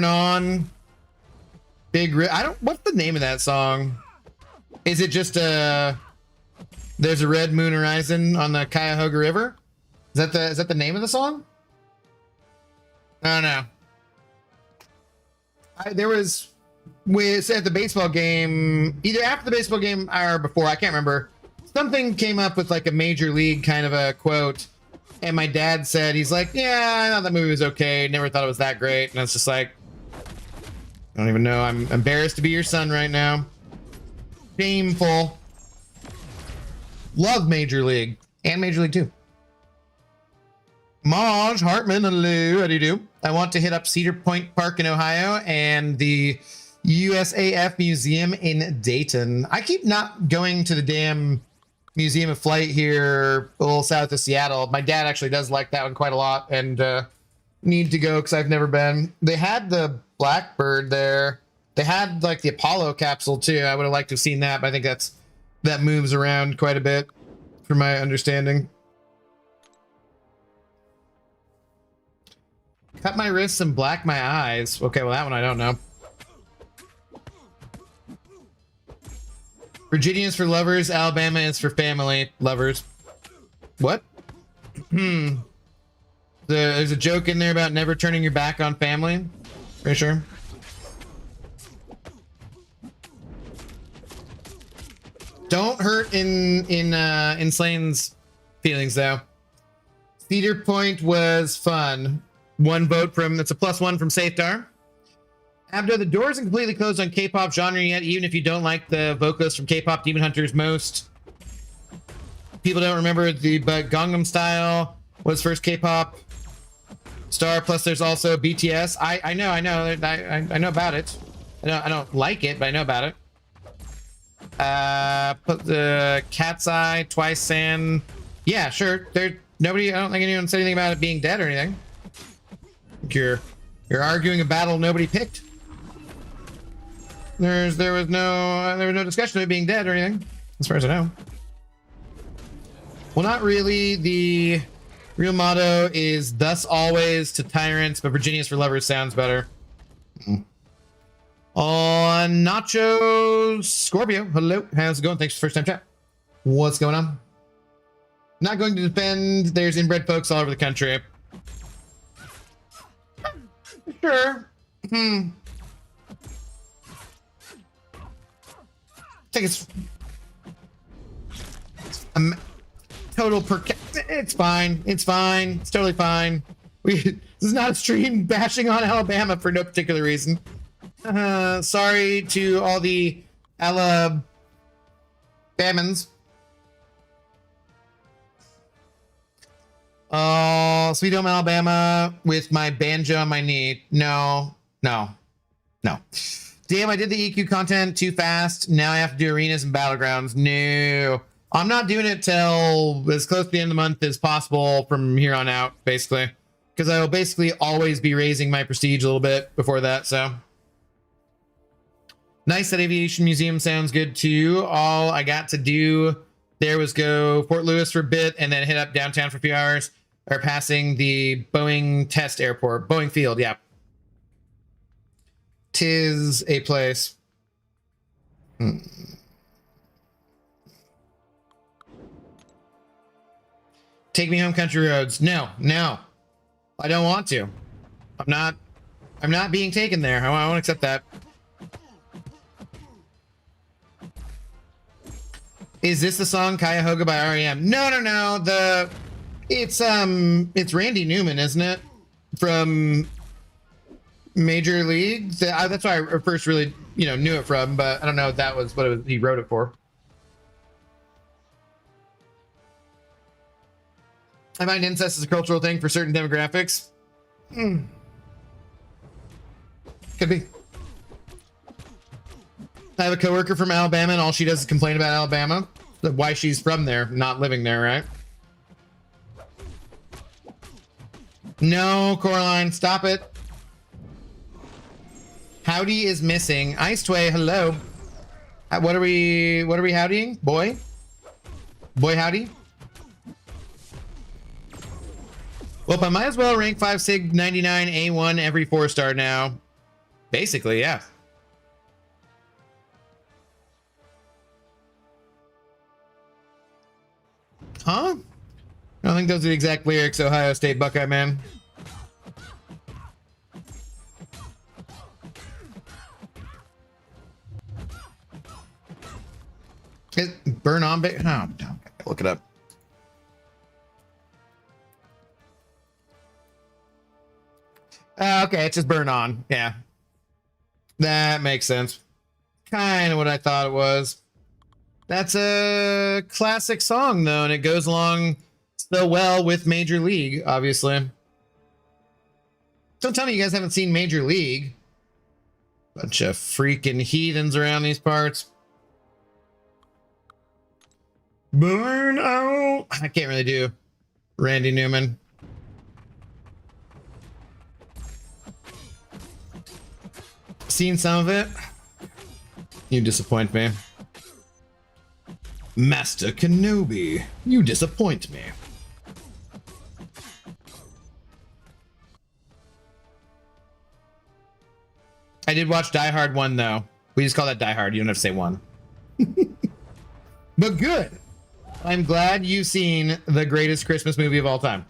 On, Big Rip. What's the name of that song? Is it just, There's a Red Moon Horizon on the Cuyahoga River? Is that the name of the song? I don't know. There was at the baseball game, either after the baseball game or before, I can't remember. Something came up with like a major league kind of a quote, and my dad said, he's like, yeah, I thought that movie was okay, never thought it was that great. And I was just like, I don't even know, I'm embarrassed to be your son right now. Shameful. Love Major League and Major League 2. Maj Hartman, hello, how do you do? I want to hit up Cedar Point Park in Ohio and the USAF Museum in Dayton. I keep not going to the damn Museum of Flight here, a little south of Seattle. My dad actually does like that one quite a lot, and need to go because I've never been. They had the Blackbird there. They had like the Apollo capsule too. I would have liked to have seen that, but I think that moves around quite a bit, from my understanding. Cut my wrists and black my eyes. Okay, well that one I don't know. Virginia is for lovers. Alabama is for family lovers. What? There's a joke in there about never turning your back on family. For sure. Don't hurt in Slane's feelings though. Cedar Point was fun. One vote from, that's a +1 from Safedar. Abdo, the door isn't completely closed on K-pop genre yet, even if you don't like the vocalist from K-pop Demon Hunters most. People don't remember but Gangnam Style was first K-pop star, plus there's also BTS. I know about it. I don't like it, but I know about it. Put the Cat's Eye, Twice San. Yeah, sure. I don't think anyone said anything about it being dead or anything. You're arguing a battle nobody picked. There was no discussion of it being dead or anything, as far as I know. Well, not really. The real motto is "Thus always" to tyrants, but Virginia's for lovers sounds better. On Nacho Scorpio, hello, how's it going? Thanks for the first time chat. What's going on? Not going to defend. There's inbred folks all over the country. Sure. I think it's total per. It's fine. It's fine. It's totally fine. This is not a stream bashing on Alabama for no particular reason. Sorry to all the Alabamans. Oh, Sweet Home Alabama with my banjo on my knee. No. Damn, I did the EQ content too fast. Now I have to do arenas and battlegrounds. No. I'm not doing it till as close to the end of the month as possible from here on out, basically. Because I will basically always be raising my prestige a little bit before that, so. Nice, that Aviation Museum sounds good too. All I got to do there was go Fort Lewis for a bit and then hit up downtown for a few hours. Or passing the Boeing test airport. Boeing Field, yeah. 'Tis a place. Take me home, country roads. No. I don't want to. I'm not being taken there. I won't accept that. Is this the song Cuyahoga by R.E.M.? No. It's Randy Newman, isn't it? From Major League. That's why I first really, knew it from, but I don't know if that was what he wrote it for. I find incest is a cultural thing for certain demographics. Could be. I have a coworker from Alabama, and all she does is complain about Alabama. Why she's from there, not living there, right? No, Coraline, stop it. Howdy is missing. Ice Tway, hello. What are we howdying? Boy howdy. Well, I might as well rank 5 Sig 99 A1 every 4-star now. Basically, yeah. Huh? I don't think those are the exact lyrics, Ohio State Buckeye man. Burn on, oh, look it up. Okay, it's just burn on. Yeah, that makes sense. Kind of what I thought it was. That's a classic song though, and it goes along so well with Major League, obviously. Don't tell me you guys haven't seen Major League. Bunch of freaking heathens around these parts. Burn out. I can't really do Randy Newman. Seen some of it. You disappoint me. Master Kenobi, you disappoint me. I did watch Die Hard 1 though. We just call that Die Hard. You don't have to say 1. But good. I'm glad you've seen the greatest Christmas movie of all time.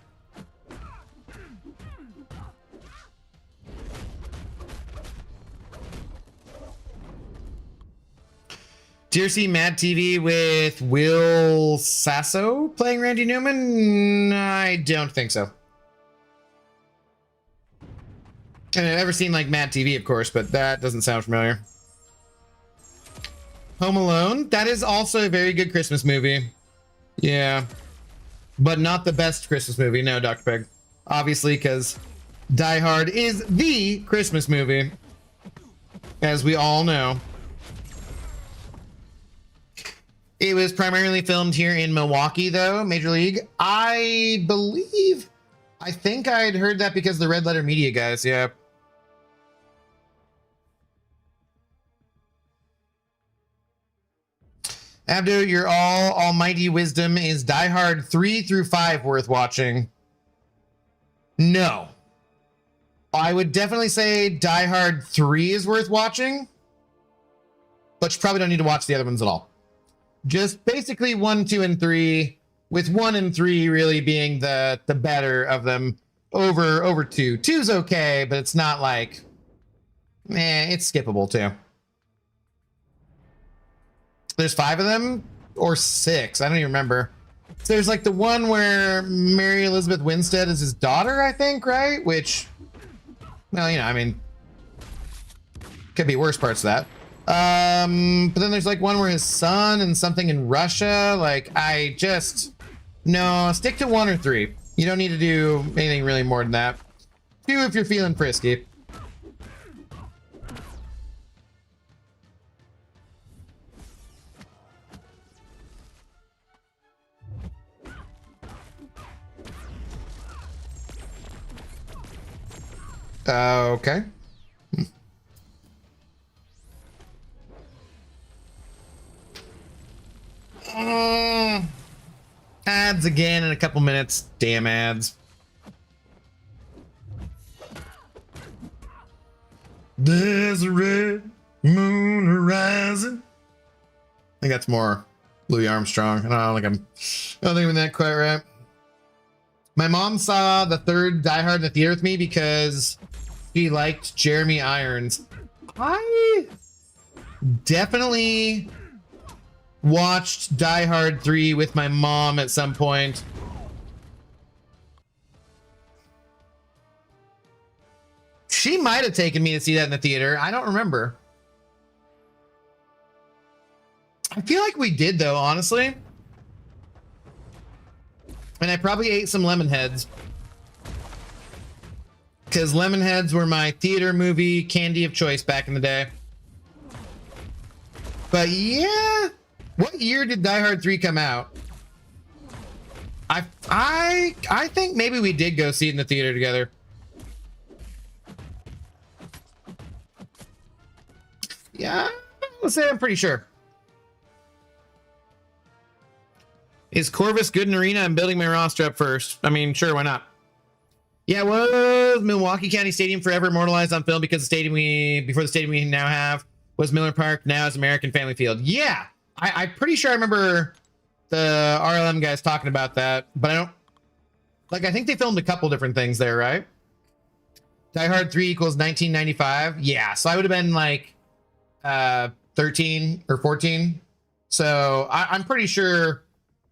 Do you see Mad TV with Will Sasso playing Randy Newman? I don't think so. And I've never seen like Mad TV, of course, but that doesn't sound familiar. Home Alone, that is also a very good Christmas movie. Yeah, but not the best Christmas movie. No, Dr. Peg. Obviously, because Die Hard is the Christmas movie, as we all know. It was primarily filmed here in Milwaukee, though, Major League. I think I'd heard that because of the Red Letter Media guys, yeah. Abdo, your almighty wisdom, is Die Hard 3 through 5 worth watching? No. I would definitely say Die Hard 3 is worth watching, but you probably don't need to watch the other ones at all. Just basically 1, 2, and 3, with 1 and 3 really being the better of them over 2. 2's okay, but it's not like, it's skippable too. There's 5 of them or 6. I don't even remember. So there's like the one where Mary Elizabeth Winstead is his daughter, I think, right? Which, well, you know, I mean, could be worse parts of that. But then there's like one where his son and something in Russia. Like, no, stick to 1 or 3. You don't need to do anything really more than that. 2 if you're feeling frisky. Okay. Ads again in a couple minutes. Damn ads. There's a red moon horizon. I think that's more Louis Armstrong. I don't think I'm that quite right. My mom saw the 3rd Die Hard in the theater with me because she liked Jeremy Irons. I definitely watched Die Hard 3 with my mom at some point. She might have taken me to see that in the theater. I don't remember. I feel like we did, though, honestly. And I probably ate some lemon heads. Because lemon heads were my theater movie candy of choice back in the day. But yeah, what year did Die Hard 3 come out? I think maybe we did go see it in the theater together. Yeah, let's say I'm pretty sure. Is Corvus good in arena? I'm building my roster up first. I mean, sure, why not? Yeah, was Milwaukee County Stadium forever immortalized on film because before the stadium we now have was Miller Park, now is American Family Field. Yeah, I'm pretty sure I remember the RLM guys talking about that, but I think they filmed a couple different things there, right? Die Hard 3 equals 1995. Yeah, so I would have been like 13 or 14. So I'm pretty sure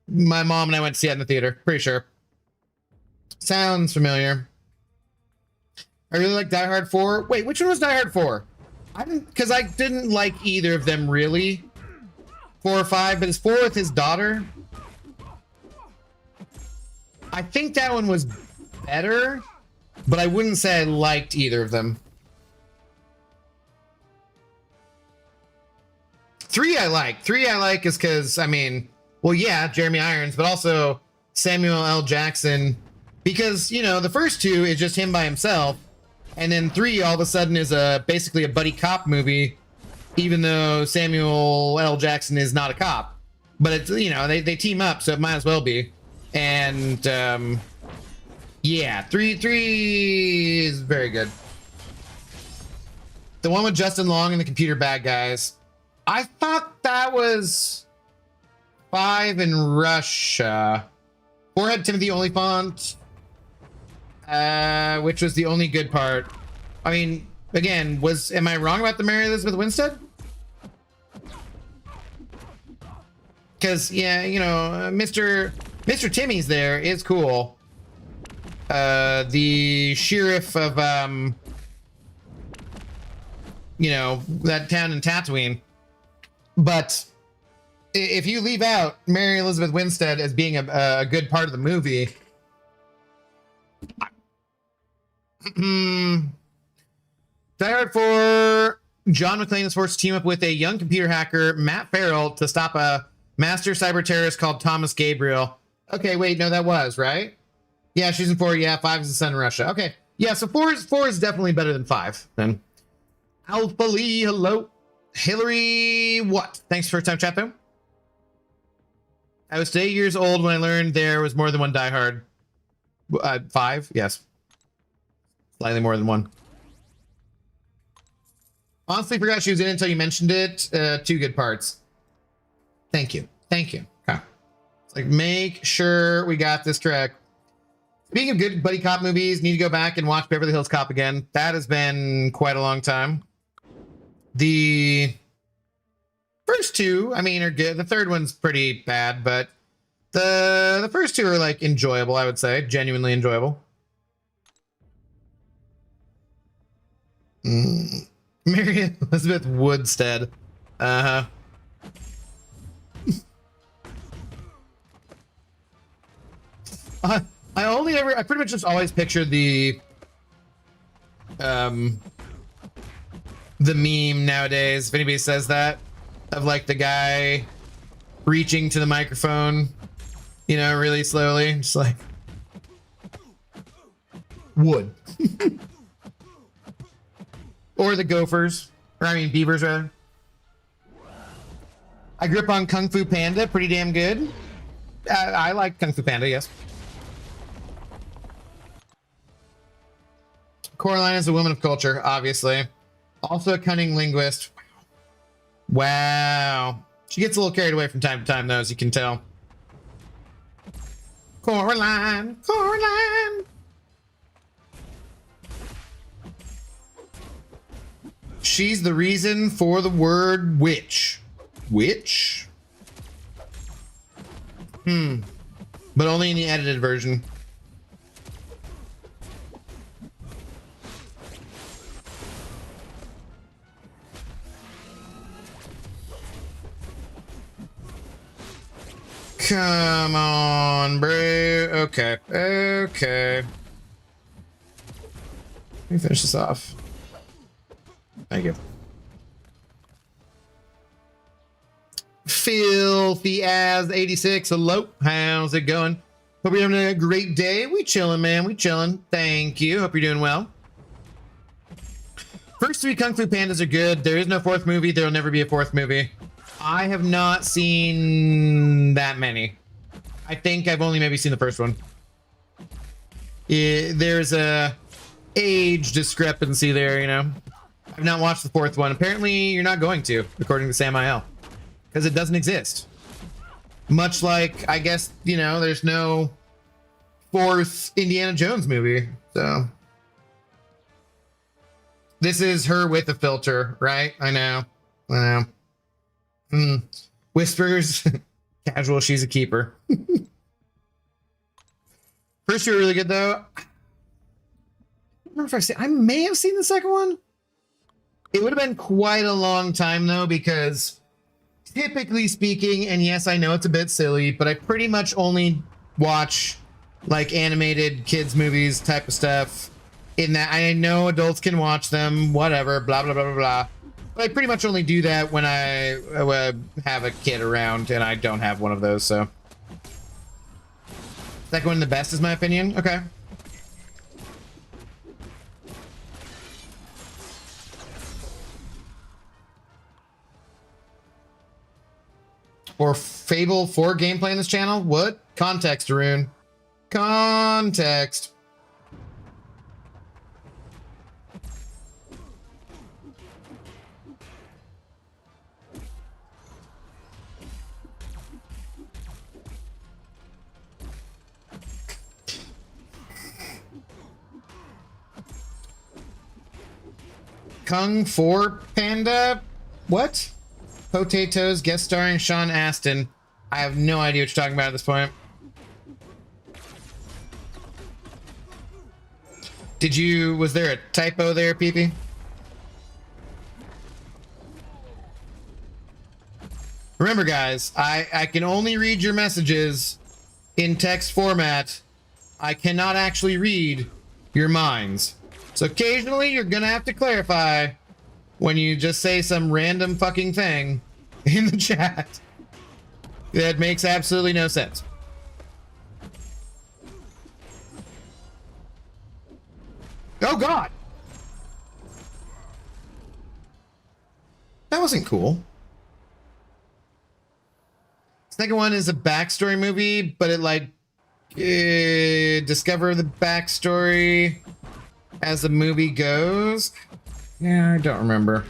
my mom and I went to see it in the theater. Pretty sure. Sounds familiar. I really like Die Hard 4. Wait, which one was Die Hard 4? I didn't like either of them really. 4 or 5, but it's 4 with his daughter. I think that one was better, but I wouldn't say I liked either of them. 3 I like. 3 I like is because, I mean, Well, yeah, Jeremy Irons, but also Samuel L. Jackson, because, you know, the first two is just him by himself, and then 3 all of a sudden is basically a buddy cop movie, even though Samuel L. Jackson is not a cop. But it's, you know, they team up, so it might as well be. And yeah, 3 is very good. The one with Justin Long and the computer bad guys. I thought that was 5 in Russia. 4 had Timothy Olyphant, which was the only good part. I mean, again, am I wrong about the Mary Elizabeth Winstead? Because, yeah, you know, Mr. Timmy's there is cool. The sheriff of, you know, that town in Tatooine. But if you leave out Mary Elizabeth Winstead as being a good part of the movie, Die Hard 4, John McClane is forced to team up with a young computer hacker, Matt Farrell, to stop a master cyber terrorist called Thomas Gabriel. Okay, wait, no, that was, right? Yeah, she's in 4. Yeah, 5 is the sun in Russia. Okay, yeah, so 4 is definitely better than 5. Then Alpha Lee, hello. Hillary, what? Thanks for time chat, though. I was 8 years old when I learned there was more than one Die Hard. 5, yes. Slightly more than 1. Honestly, forgot she was in it until you mentioned it. 2 good parts. Thank you. Thank you. Okay. It's like, make sure we got this track. Speaking of good buddy cop movies, need to go back and watch Beverly Hills Cop again. That has been quite a long time. The first 2, I mean, are good. The third one's pretty bad, but the first 2 are like enjoyable, I would say. Genuinely enjoyable. Mary Elizabeth Winstead. Uh-huh. I pretty much just always pictured the meme nowadays, if anybody says that, of like the guy reaching to the microphone, you know, really slowly, just like wood. Or the gophers, or I mean beavers rather. I grew up on Kung Fu Panda, pretty damn good. I like Kung Fu Panda, yes. Coraline is a woman of culture, obviously. Also a cunning linguist. Wow. She gets a little carried away from time to time, though, as you can tell. Coraline, Coraline. She's the reason for the word witch. Witch? But only in the edited version. Come on, bro. Okay. Okay. Let me finish this off. Thank you. Filthy as 86. Hello. How's it going? Hope you're having a great day. We chilling, man. We chilling. Thank you. Hope you're doing well. First 3 Kung Fu Pandas are good. There is no 4th movie. There'll never be a 4th movie. I have not seen that many. I think I've only maybe seen the first one. There's a age discrepancy there, you know. I've not watched the 4th one. Apparently, you're not going to, according to Sam IL, because it doesn't exist. Much like, I guess, you know, there's no 4th Indiana Jones movie. So this is her with a filter, right? I know. I know. Whispers. Casual, she's a keeper. First 2 are really good, though. I don't remember if I may have seen the second one. It would have been quite a long time, though, because typically speaking, and yes, I know it's a bit silly, but I pretty much only watch like animated kids movies type of stuff. In that I know adults can watch them, whatever, blah, blah, blah, blah, blah. But I pretty much only do that when I have a kid around, and I don't have one of those, so. Second one the best is my opinion? Okay. Or Fable 4 gameplay in this channel? What? Context, Arun. Context. Kung Fu Panda? What? Potatoes guest starring Sean Astin. I have no idea what you're talking about at this point. Was there a typo there, PP? Remember, guys, I can only read your messages in text format. I cannot actually read your minds. So occasionally you're gonna have to clarify when you just say some random fucking thing in the chat that makes absolutely no sense. Oh God. That wasn't cool. Second one is a backstory movie, but it like discover the backstory as the movie goes. Yeah, I don't remember.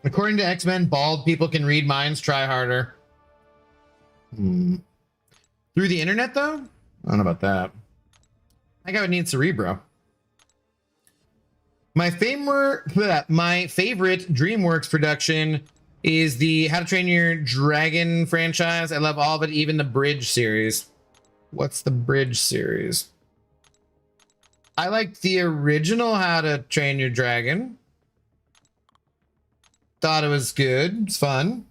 According to X-Men, bald people can read minds, try harder. Through the internet, though? I don't know about that. I think I would need Cerebro. My favorite DreamWorks production is the How to Train Your Dragon franchise. I love all of it, even the Bridge series. What's the Bridge series? I like the original How to Train Your Dragon. Thought it was good. It's fun.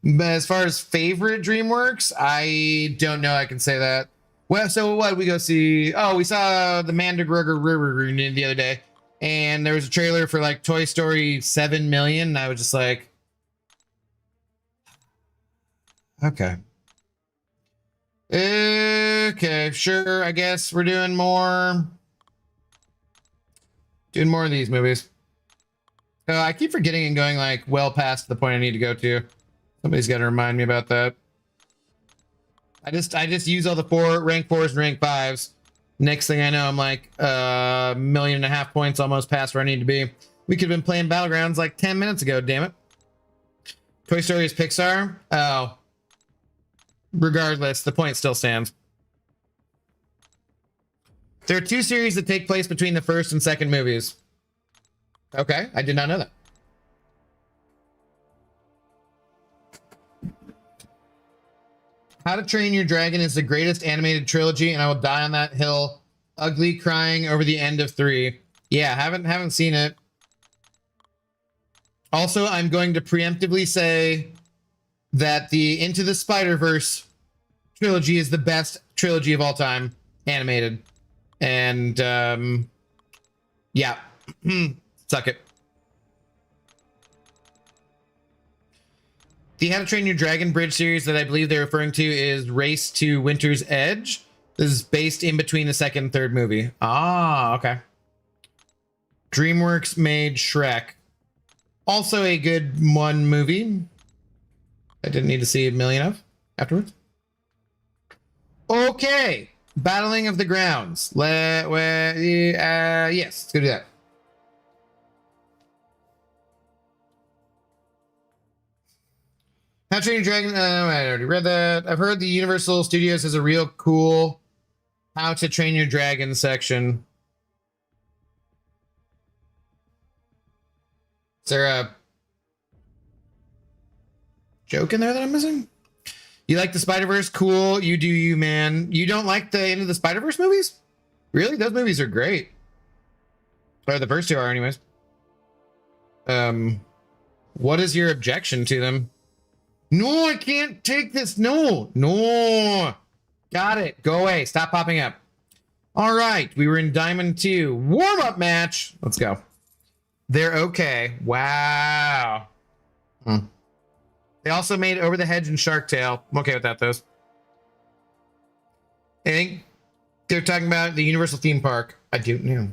But as far as favorite DreamWorks, I don't know I can say that. Well, so what we go see? Oh, we saw the Mandragora River reunion the other day. And there was a trailer for like Toy Story 7 million. And I was just like, okay. Okay, sure. I guess we're doing more of these movies. I keep forgetting and going like well past the point I need to go to. Somebody's got to remind me about that. I just use all the rank 4s and rank 5s. Next thing I know, I'm like 1.5 million points almost past where I need to be. We could have been playing Battlegrounds like 10 minutes ago, damn it. Toy Story is Pixar? Oh. Regardless, the point still stands. There are 2 series that take place between the first and second movies. Okay, I did not know that. How to Train Your Dragon is the greatest animated trilogy, and I will die on that hill, ugly crying over the end of 3. Yeah, haven't seen it. Also, I'm going to preemptively say that the Into the Spider-Verse trilogy is the best trilogy of all time, animated. And, yeah. Suck it. The How to Train Your Dragon Bridge series that I believe they're referring to is Race to Winter's Edge. This is based in between the second and third movie. Ah, okay. DreamWorks made Shrek. Also a good one movie. I didn't need to see a million of afterwards. Okay. Battling of the Grounds. Yes, let's go do that. How to Train Your Dragon, I already read that. I've heard the Universal Studios has a real cool How to Train Your Dragon section. Is there a joke in there that I'm missing? You like the Spider-Verse? Cool. You do you, man. You don't like the end of the Spider-Verse movies? Really? Those movies are great. Or the first two are anyways. What is your objection to them? No, I can't take this. No. Got it. Go away. Stop popping up. All right. We were in Diamond 2. Warm-up match. Let's go. They're okay. Wow. They also made Over the Hedge and Shark Tale. I'm okay with that, though. I think they're talking about the Universal theme park. I don't know.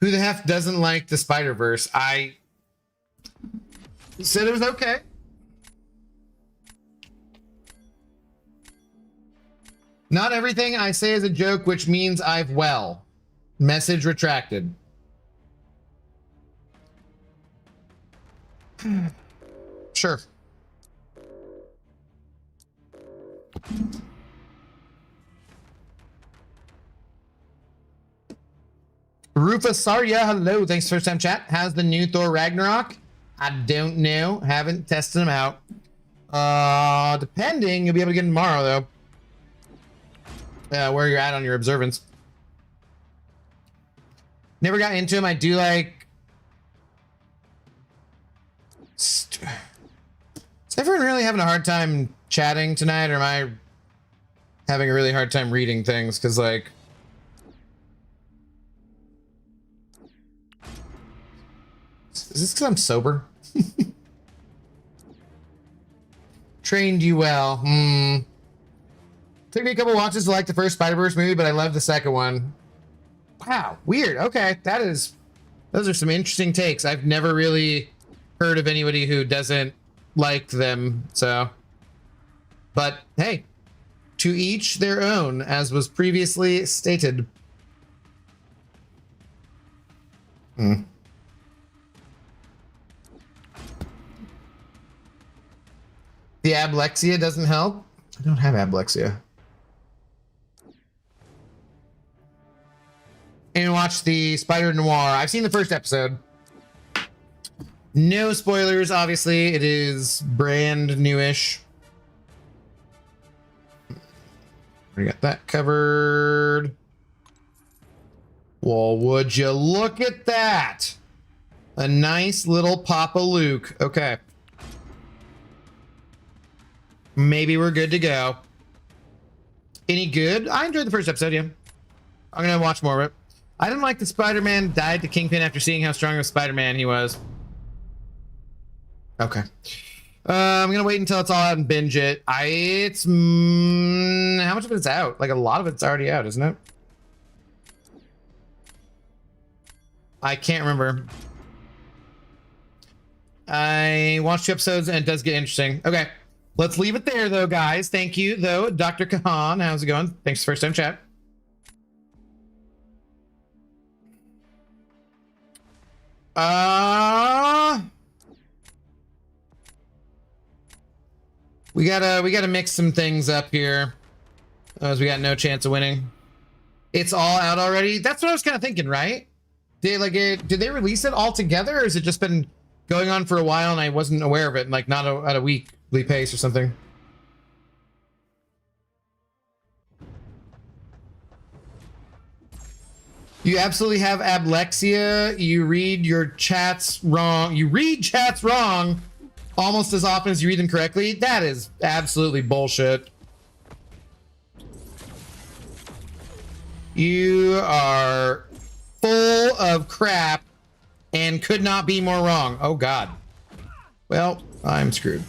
Who the heck doesn't like the Spider-Verse? I said it was okay. Not everything I say is a joke, which means I've well. Message retracted. Sure. Rufus Sarya, hello. Thanks for first time chat. How's the new Thor Ragnarok? I don't know. Haven't tested them out. Depending, you'll be able to get them tomorrow, though. Where you're at on your observance. Never got into them. I do like... Is everyone really having a hard time chatting tonight, or am I having a really hard time reading things? Because, like... Is this because I'm sober? Trained you well. Took me a couple watches to like the first Spider-Verse movie, but I love the second one. Wow, weird. Okay, those are some interesting takes. I've never really heard of anybody who doesn't like them, so. But hey, to each their own, as was previously stated. The ablexia doesn't help? I don't have ablexia. And watch the Spider Noir. I've seen the first episode. No spoilers, obviously. It is brand newish. We got that covered. Well, would you look at that? A nice little Papa Luke. Okay. Maybe we're good to go. Any good? I enjoyed the first episode, yeah. I'm gonna watch more of it. I didn't like the Spider-Man died to Kingpin after seeing how strong of a Spider-Man he was. Okay. I'm gonna wait until it's all out and binge it. It's how much of it's out? Like a lot of it's already out, isn't it? I can't remember. I watched 2 episodes and it does get interesting. Okay. Let's leave it there, though, guys. Thank you, though. Dr. Kahan, how's it going? Thanks for first time chat. We gotta mix some things up here, as we got no chance of winning. It's all out already. That's what I was kind of thinking, right? Did they release it all together, or has it just been going on for a while and I wasn't aware of it, and like not at a weekly pace or something? You absolutely have ablexia. You read your chats wrong. You read chats wrong almost as often as you read them correctly. That is absolutely bullshit. You are full of crap and could not be more wrong. Oh, God. Well, I'm screwed.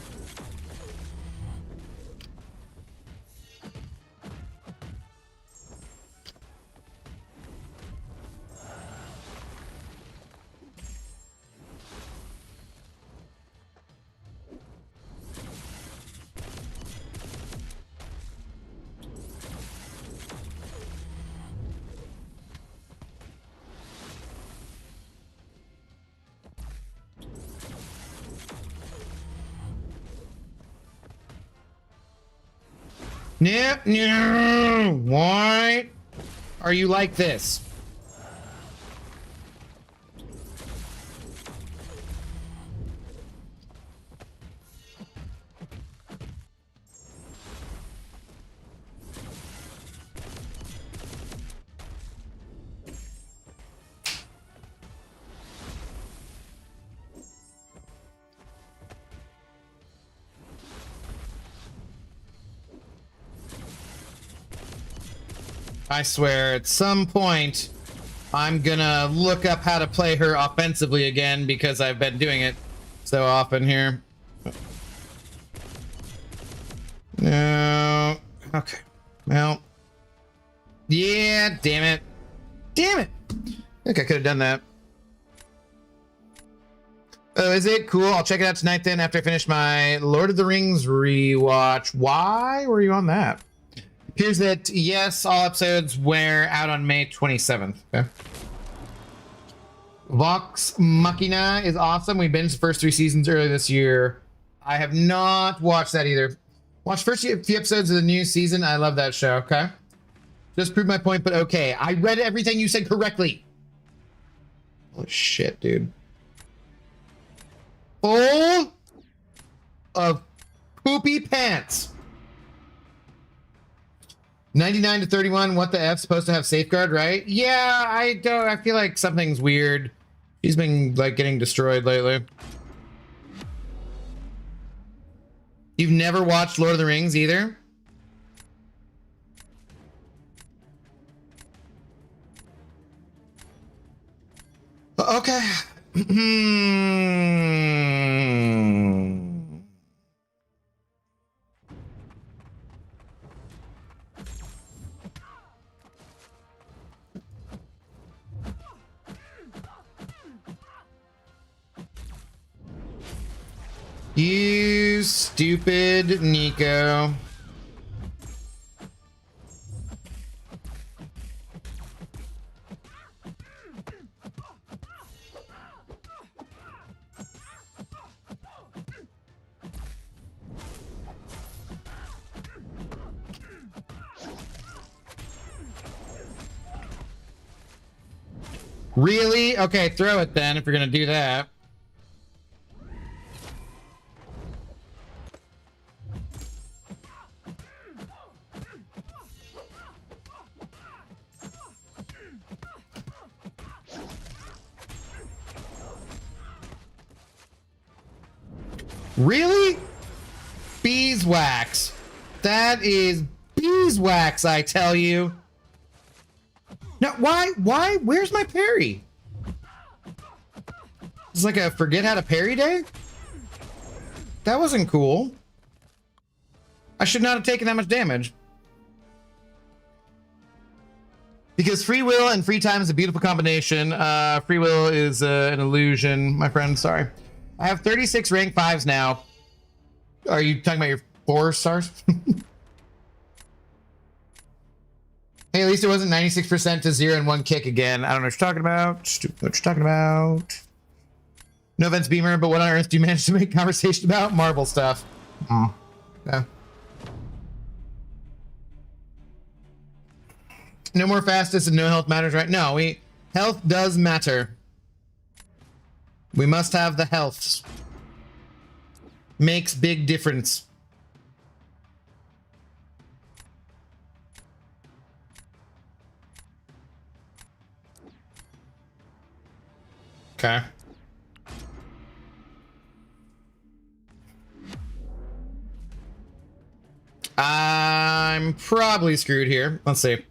No. Why are you like this? I swear, at some point, I'm gonna look up how to play her offensively again because I've been doing it so often here. No. Okay. Well. Yeah, damn it. Damn it. I think I could have done that. Oh, is it? Cool. I'll check it out tonight then after I finish my Lord of the Rings rewatch. Why were you on that? Appears that, yes, all episodes were out on May 27th. Okay. Vox Machina is awesome. We binged the first 3 seasons earlier this year. I have not watched that either. Watched first few episodes of the new season. I love that show. Okay. Just proved my point, but okay. I read everything you said correctly. Holy shit, dude. Full of poopy pants. 99 to 31. What the F? Supposed to have safeguard, right? Yeah, I don't. I feel like something's weird. He's been like getting destroyed lately. You've never watched Lord of the Rings either? Okay. You stupid Nico. Really? Okay, throw it then if you're gonna do that. Really? Beeswax. That is beeswax, I tell you. Now, why? Where's my parry? It's like a forget how to parry day? That wasn't cool. I should not have taken that much damage. Because free will and free time is a beautiful combination. Free will is an illusion, my friend. Sorry. I have 36 rank 5s now. Are you talking about your 4 stars? Hey, at least it wasn't 96% to 0 in 1 kick again. I don't know what you're talking about. What you're talking about. No offense, Beamer, but what on earth do you manage to make conversation about? Marvel stuff. Yeah. No more fastest and no health matters, right? No, health does matter. We must have the health. Makes big difference. Okay. I'm probably screwed here. Let's see.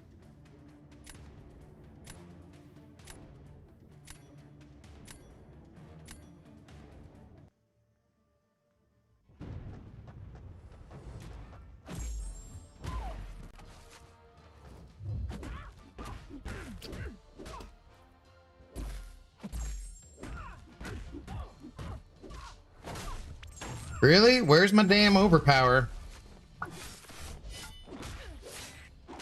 Really? Where's my damn overpower?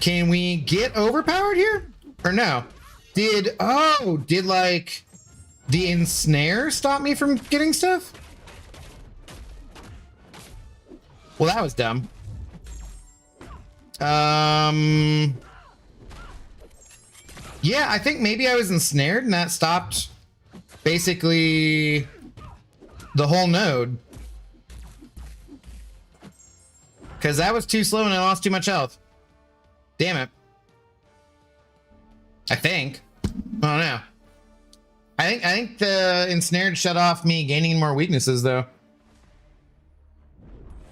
Can we get overpowered here? Or no? Did like the ensnare stop me from getting stuff? Well, that was dumb. Yeah, I think maybe I was ensnared and that stopped basically the whole node. Because that was too slow and I lost too much health. Damn it. I think. I don't know. I think the ensnared shut off me gaining more weaknesses though.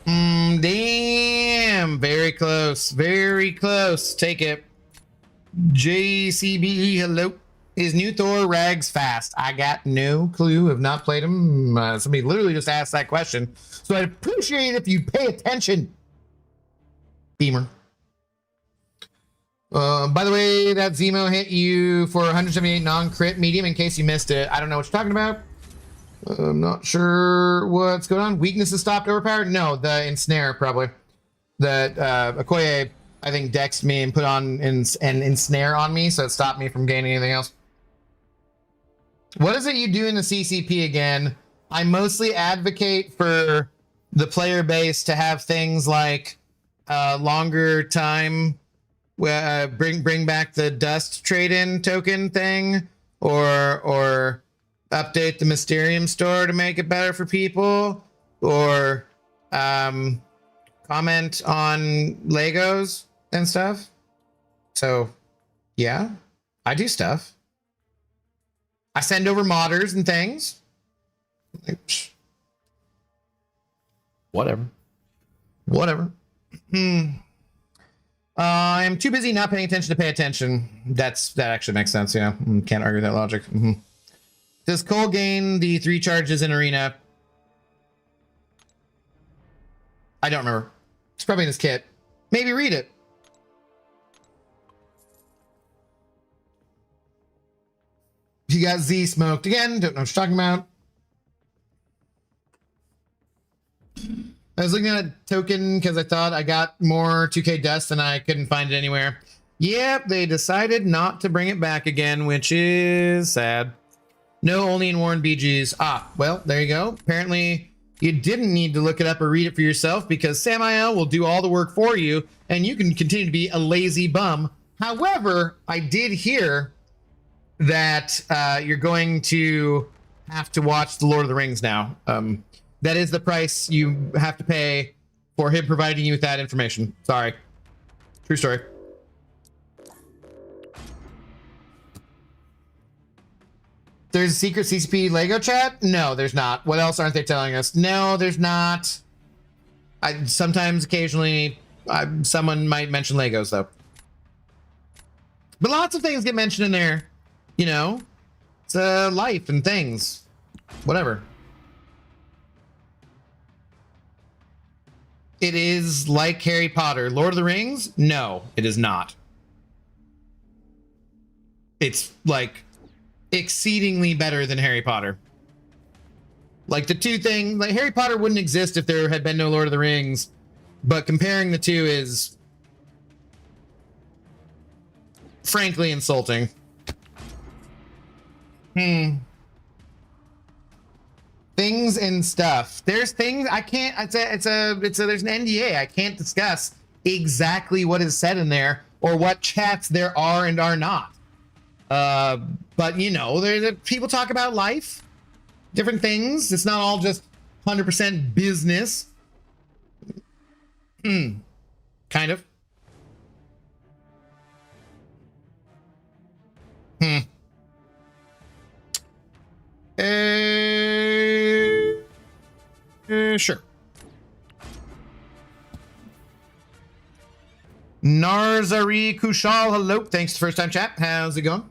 Damn. Very close. Very close. Take it. JCBE, hello. Is new Thor rags fast? I got no clue. Have not played him. Somebody literally just asked that question. So I'd appreciate it if you pay attention. Beamer. By the way, that Zemo hit you for 178 non-crit medium in case you missed it. I don't know what you're talking about. I'm not sure what's going on. Weaknesses stopped overpowered? No, the ensnare probably. That Okoye, I think, dexed me and put on an ensnare on me, so it stopped me from gaining anything else. What is it you do in the CCP again? I mostly advocate for the player base to have things like longer time, bring back the dust trade-in token thing, or update the Mysterium store to make it better for people, or comment on Legos and stuff. So yeah, I do stuff. I send over modders and things. Whatever. I'm too busy not paying attention to pay attention. That actually makes sense. Yeah, can't argue that logic. Does Cole gain the 3 charges in arena? I don't remember. It's probably in his kit. Maybe read it. He got Z smoked again. Don't know what you're talking about. I was looking at a token because I thought I got more 2K dust and I couldn't find it anywhere. Yep, they decided not to bring it back again, which is sad. No, only in Warren BGs. Ah, well, there you go. Apparently, you didn't need to look it up or read it for yourself because Samael will do all the work for you and you can continue to be a lazy bum. However, I did hear that you're going to have to watch The Lord of the Rings now. That is the price you have to pay for him providing you with that information. Sorry. True story. There's a secret CCP Lego chat? No, there's not. What else aren't they telling us? No, there's not. Sometimes, occasionally, someone might mention Legos, though. But lots of things get mentioned in there. You know, it's life and things. Whatever. It is like Harry Potter. Lord of the Rings? No, it is not. It's like exceedingly better than Harry Potter. Like the two things, like Harry Potter wouldn't exist if there had been no Lord of the Rings, but comparing the two is frankly insulting. Things and stuff. There's things I can't. There's an NDA. I can't discuss exactly what is said in there or what chats there are and are not. But you know, people talk about life, different things. It's not all just 100% business. Kind of. Sure. Narzari Kushal, hello. Thanks for first time chat. How's it going?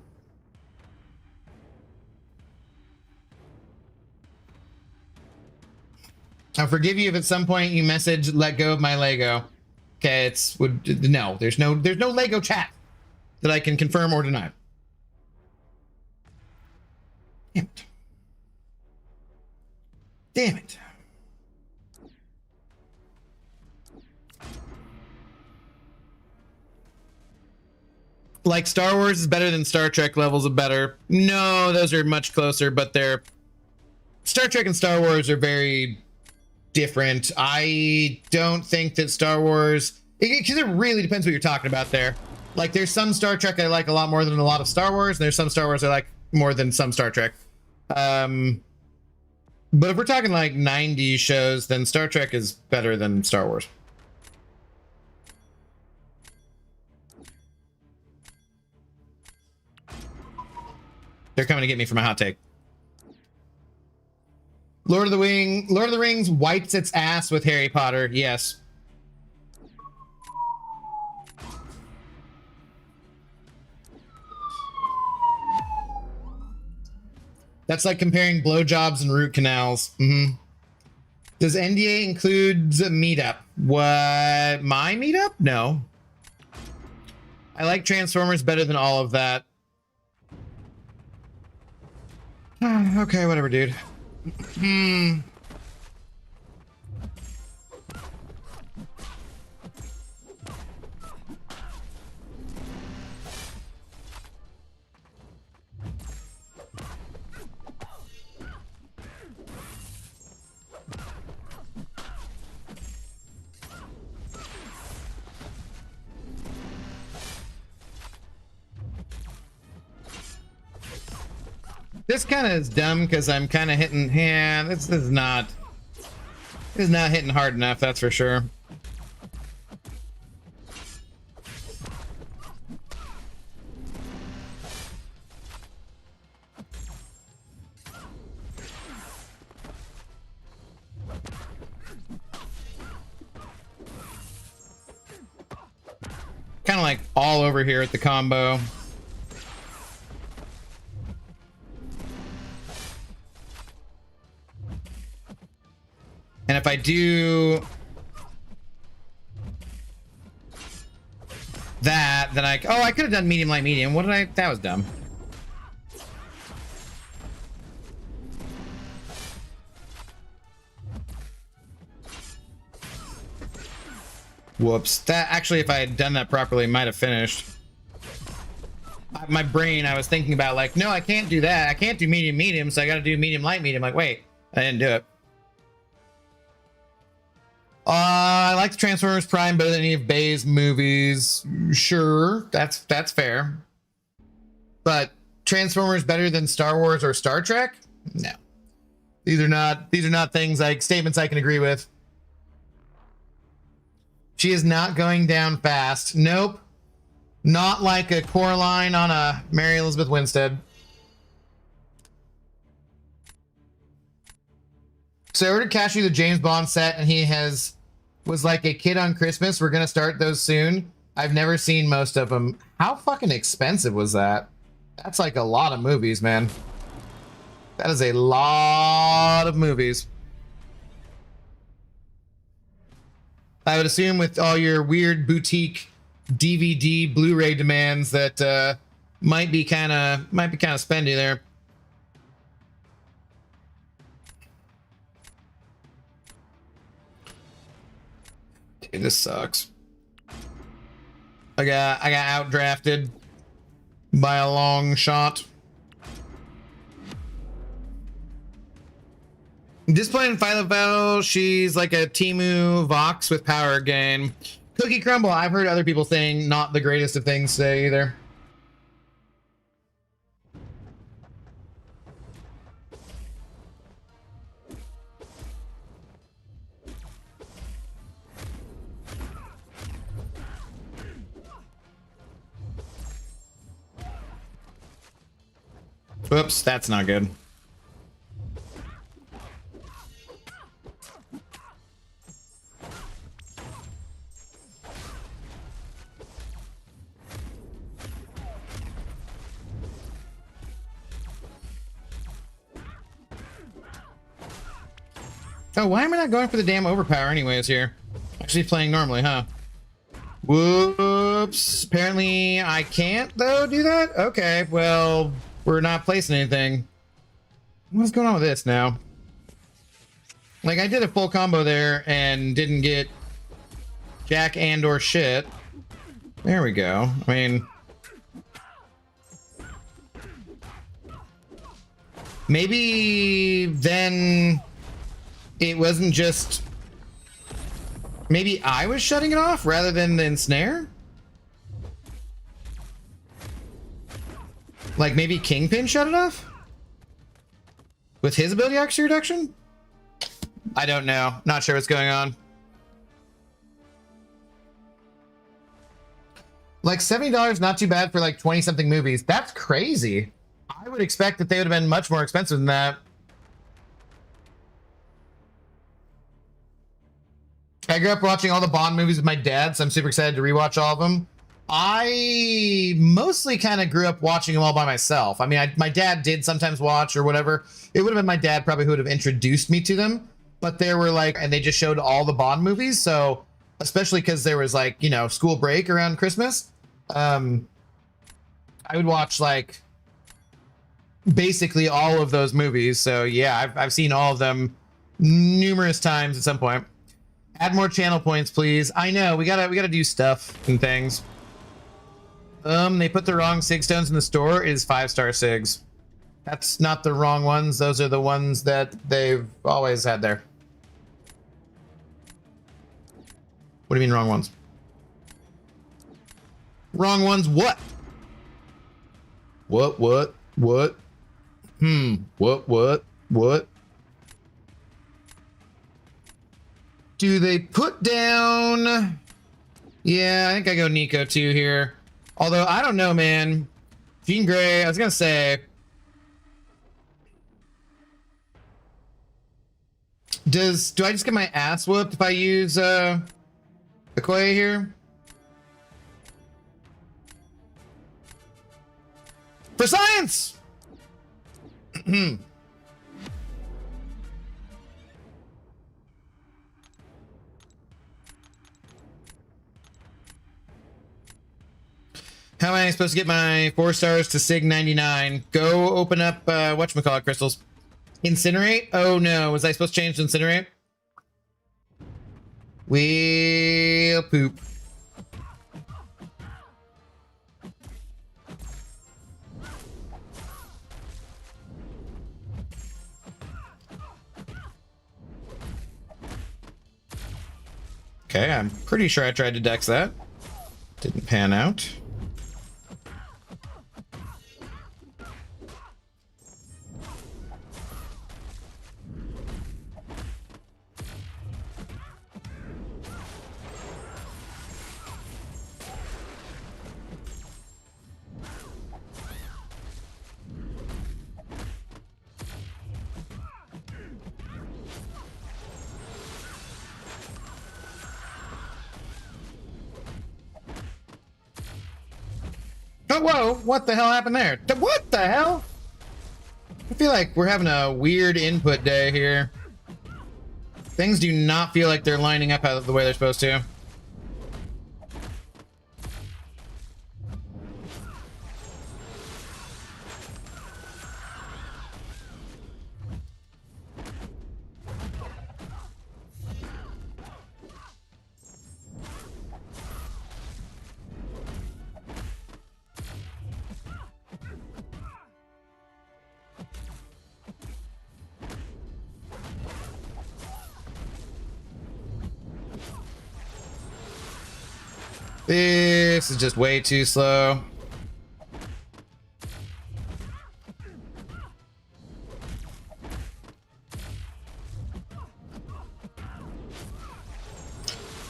I'll forgive you if at some point you message let go of my Lego. Okay, no, there's no Lego chat that I can confirm or deny. Damn it. Damn it. Like Star Wars is better than Star Trek levels of better. No, those are much closer, but Star Trek and Star Wars are very different. I don't think that Star Wars, because it really depends what you're talking about there. Like there's some Star Trek I like a lot more than a lot of Star Wars, and there's some Star Wars I like more than some Star Trek. But if we're talking like 90s shows, then Star Trek is better than Star Wars. They're coming to get me for my hot take. Lord of the Rings wipes its ass with Harry Potter. Yes. That's like comparing blowjobs and root canals. Does NDA include meetup? What, my meetup? No. I like Transformers better than all of that. Okay, whatever, dude. This kind of is dumb because I'm kind of hitting. Yeah, this is not hitting hard enough. That's for sure. Kind of like all over here at the combo. And if I do that, then I could have done medium, light, medium. What did I? That was dumb. Whoops. That actually, if I had done that properly, might have finished. My brain, I was thinking about like, no, I can't do that. I can't do medium, medium, so I got to do medium, light, medium. Like, wait, I didn't do it. I like the Transformers Prime better than any of Bay's movies. Sure, that's fair. But Transformers better than Star Wars or Star Trek? No. These are not things like statements I can agree with. She is not going down fast. Nope. Not like a Coraline on a Mary Elizabeth Winstead. So I ordered Cashew the James Bond set, and he was like a kid on Christmas. We're gonna start those soon. I've never seen most of them. How fucking expensive was that? That's like a lot of movies, man. That is a lot of movies. I would assume with all your weird boutique DVD Blu-ray demands that might be kind of spendy there. Dude, this sucks. I got outdrafted by a long shot. Display in Philo, she's like a Temu Vox with power gain. Cookie Crumble, I've heard other people saying not the greatest of things to say either. Whoops, that's not good. Oh, why am I not going for the damn overpower anyways here? Actually playing normally, huh? Whoops. Apparently I can't, though, do that? Okay, well, we're not placing anything. What's going on with this now? Like, I did a full combo there and didn't get jack and or shit. There we go. I mean... maybe then... it wasn't just... maybe I was shutting it off rather than the ensnare? Like maybe Kingpin shut it off? With his ability accuracy reduction? I don't know. Not sure what's going on. Like $70, not too bad for like 20-something movies. That's crazy. I would expect that they would have been much more expensive than that. I grew up watching all the Bond movies with my dad, so I'm super excited to rewatch all of them. I mostly kind of grew up watching them all by myself. I mean, my dad did sometimes watch or whatever. It would have been my dad probably who would have introduced me to them. But they were like, and they just showed all the Bond movies. So especially because there was like, you know, school break around Christmas, I would watch like basically all of those movies. So yeah, I've seen all of them numerous times at some point. Add more channel points, please. I know we gotta do stuff and things. They put the wrong sig stones in the store. It is 5-star sigs. That's not the wrong ones. Those are the ones that they've always had there. What do you mean wrong ones? Wrong ones what? What? What? What? Do they put down? Yeah, I think I go Nico 2 here. Although, I don't know, man. Jean Grey, I was going to say... Do I just get my ass whooped if I use Okoye here? For science! How am I supposed to get my 4 stars to Sig 99? Go open up whatchamacallit crystals. Incinerate? Oh no, was I supposed to change to incinerate? We'll poop. Okay, I'm pretty sure I tried to dex that. Didn't pan out. Oh, whoa, what the hell happened there? What the hell? I feel like we're having a weird input day here. Things do not feel like they're lining up the way they're supposed to. This is just way too slow.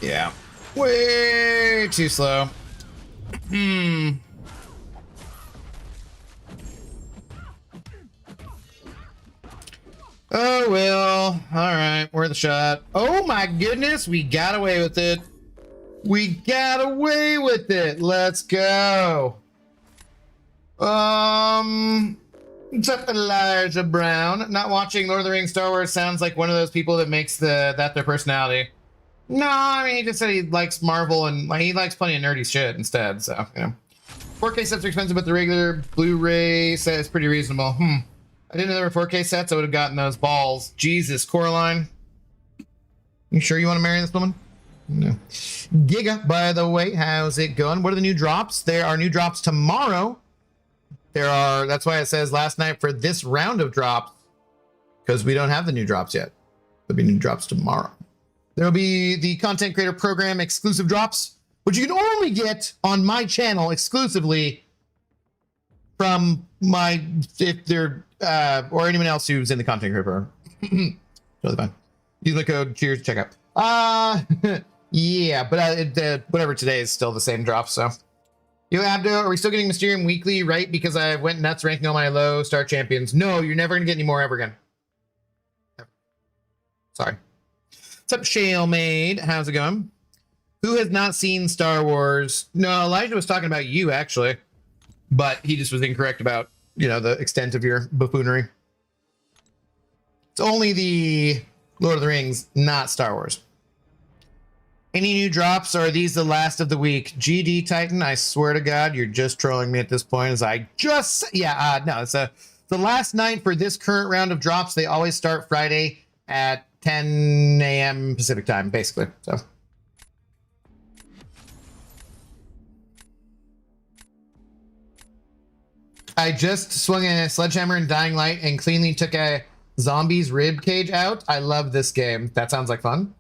Yeah. Way too slow. Oh, well. All right. Worth a shot. Oh, my goodness. We got away with it. We got away with it. Let's go. What's up, Elijah Brown? Not watching Lord of the Rings Star Wars sounds like one of those people that makes that their personality. No, I mean, he just said he likes Marvel and he likes plenty of nerdy shit instead, so, you know. 4K sets are expensive, but the regular Blu-ray set is pretty reasonable. I didn't know there were 4K sets. I would have gotten those balls. Jesus, Coraline. You sure you want to marry this woman? No. Giga, by the way, how's it going? What are the new drops? There are new drops tomorrow. That's why it says last night for this round of drops, because we don't have the new drops yet. There'll be new drops tomorrow. There'll be the content creator program exclusive drops, which you can only get on my channel exclusively from if they're, or anyone else who's in the content creator program. Totally fine. Use the code cheers checkout. Yeah, but whatever today is still the same drop, so. Yo, Abdo, are we still getting Mysterium weekly, right? Because I went nuts ranking all my low star champions. No, you're never gonna get any more ever again. Sorry. What's up, Shalemade? How's it going? Who has not seen Star Wars? No, Elijah was talking about you actually, but he just was incorrect about, you know, the extent of your buffoonery. It's only the Lord of the Rings, not Star Wars. Any new drops? Or are these the last of the week? GD Titan, I swear to God, you're just trolling me at this point. As I just, no, it's the last night for this current round of drops. They always start Friday at 10 a.m. Pacific time, basically. So. I just swung a sledgehammer in Dying Light and cleanly took a zombie's rib cage out. I love this game. That sounds like fun.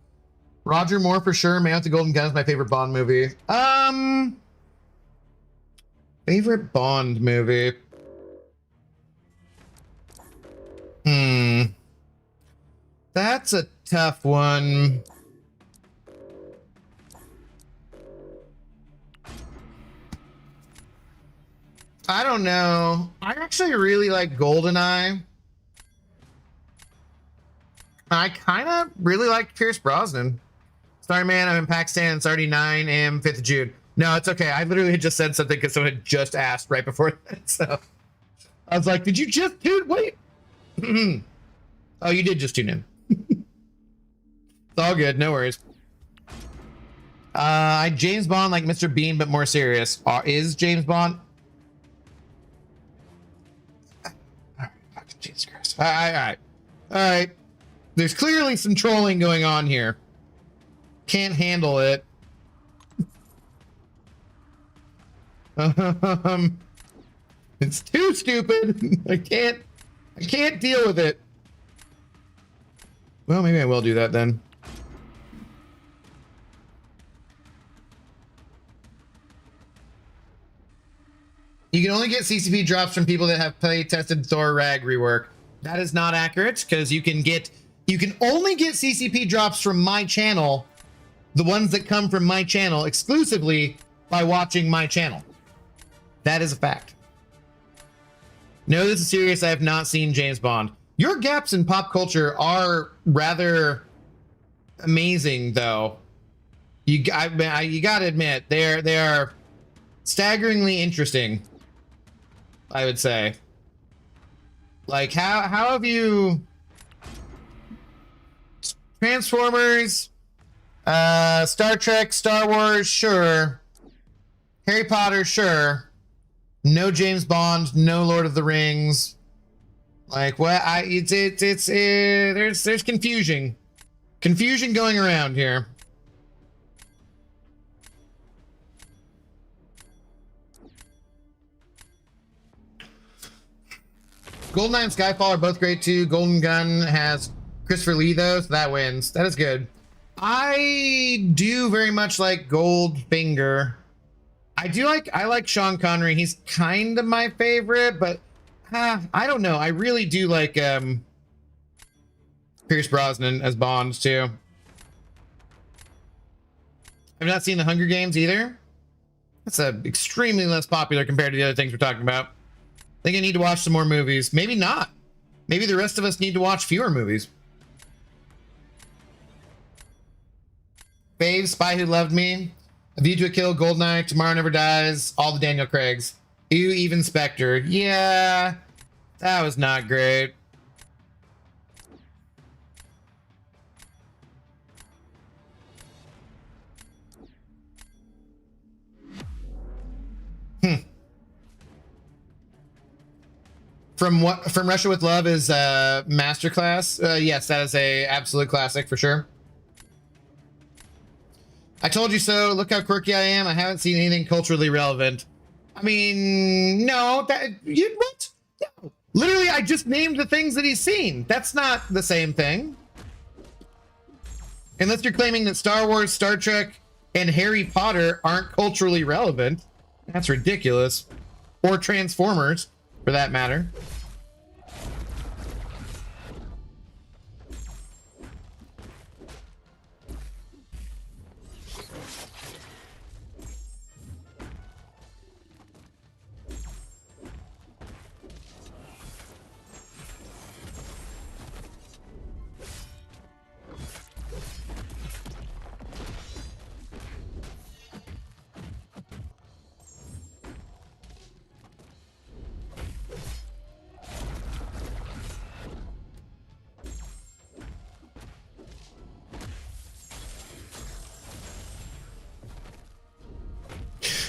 Roger Moore for sure. Man with the Golden Gun is my favorite Bond movie. Favorite Bond movie. That's a tough one. I don't know. I actually really like GoldenEye. I kind of really like Pierce Brosnan. Sorry, man, I'm in Pakistan. It's already 9 a.m. 5th of June. No, it's okay. I literally had just said something because someone had just asked right before that. So I was like, did you just tune? Wait. Oh, you did just tune in. It's all good. No worries. James Bond like Mr. Bean, but more serious. Is James Bond? Jesus Christ. All right. There's clearly some trolling going on here. Can't handle it. It's too stupid. I can't deal with it. Well, maybe I will do that then. You can only get CCP drops from people that have play tested Thor Rag rework. That is not accurate, because you can only get CCP drops from my channel, the ones that come from my channel exclusively by watching my channel. That is a fact. No, this is serious. I have not seen James Bond. Your gaps in pop culture are rather amazing, though. You gotta admit, they are staggeringly interesting, I would say. Like, how have you... Transformers, Star Trek, Star Wars, sure. Harry Potter, sure. No James Bond, no Lord of the Rings. Like, what? There's confusion going around here. GoldenEye and Skyfall are both great too. Golden Gun has Christopher Lee though, so that wins. That is good. I do very much like Goldfinger. I like Sean Connery. He's kind of my favorite, but I don't know. I really do like Pierce Brosnan as Bond too. I've not seen The Hunger Games either. That's extremely less popular compared to the other things we're talking about. I think I need to watch some more movies. Maybe not. Maybe the rest of us need to watch fewer movies. Fave, Spy Who Loved Me, A View to a Kill, Goldeneye, Tomorrow Never Dies, all the Daniel Craigs. Ew, even Spectre. Yeah, that was not great. From Russia with Love is Masterclass. Yes, that is a absolute classic for sure. I told you so. Look how quirky I am. I haven't seen anything culturally relevant. I mean, no. What? No. Literally, I just named the things that he's seen. That's not the same thing. Unless you're claiming that Star Wars, Star Trek, and Harry Potter aren't culturally relevant. That's ridiculous. Or Transformers, for that matter.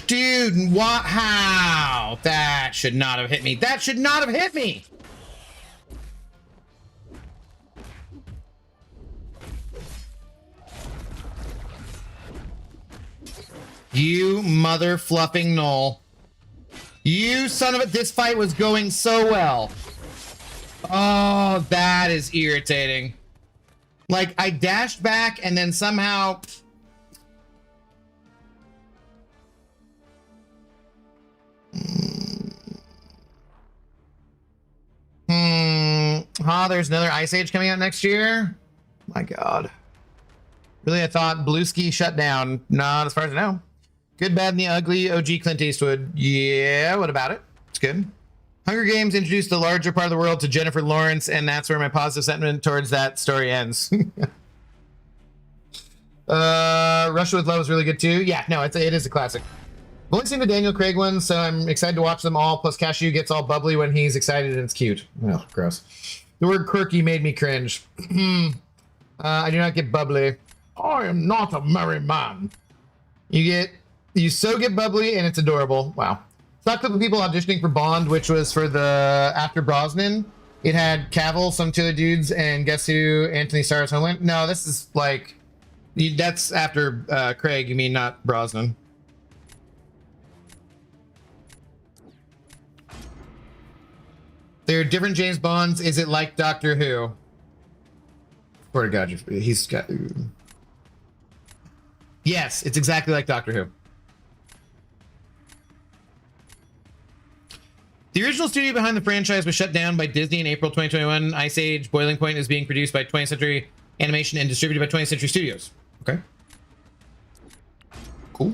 Dude, what? How? That should not have hit me. That should not have hit me. You mother fluffing knoll. You son of a... This fight was going so well. Oh, that is irritating. Like, I dashed back and then somehow... There's another Ice Age coming out next year? My God. Really, I thought Blueski shut down. Not as far as I know. Good, Bad, and the Ugly, OG Clint Eastwood. Yeah, what about it? It's good. Hunger Games introduced a larger part of the world to Jennifer Lawrence, and that's where my positive sentiment towards that story ends. Russia with Love is really good too. Yeah, no, it is a classic. I've only seen the Daniel Craig ones, so I'm excited to watch them all. Plus, Cashew gets all bubbly when he's excited and it's cute. Oh, gross. The word quirky made me cringe. I do not get bubbly. I am not a merry man. You so get bubbly and it's adorable. Wow. Saw a couple of people auditioning for Bond, which was for the after Brosnan. It had Cavill, some two other dudes, and guess who? Anthony Starr's Homeland. No, this is like, that's after Craig. You mean not Brosnan? There are different James Bonds. Is it like Doctor Who? Swear to God, he's got. Yes, it's exactly like Doctor Who. The original studio behind the franchise was shut down by Disney in April 2021. Ice Age Boiling Point is being produced by 20th Century Animation and distributed by 20th Century Studios. Okay. Cool.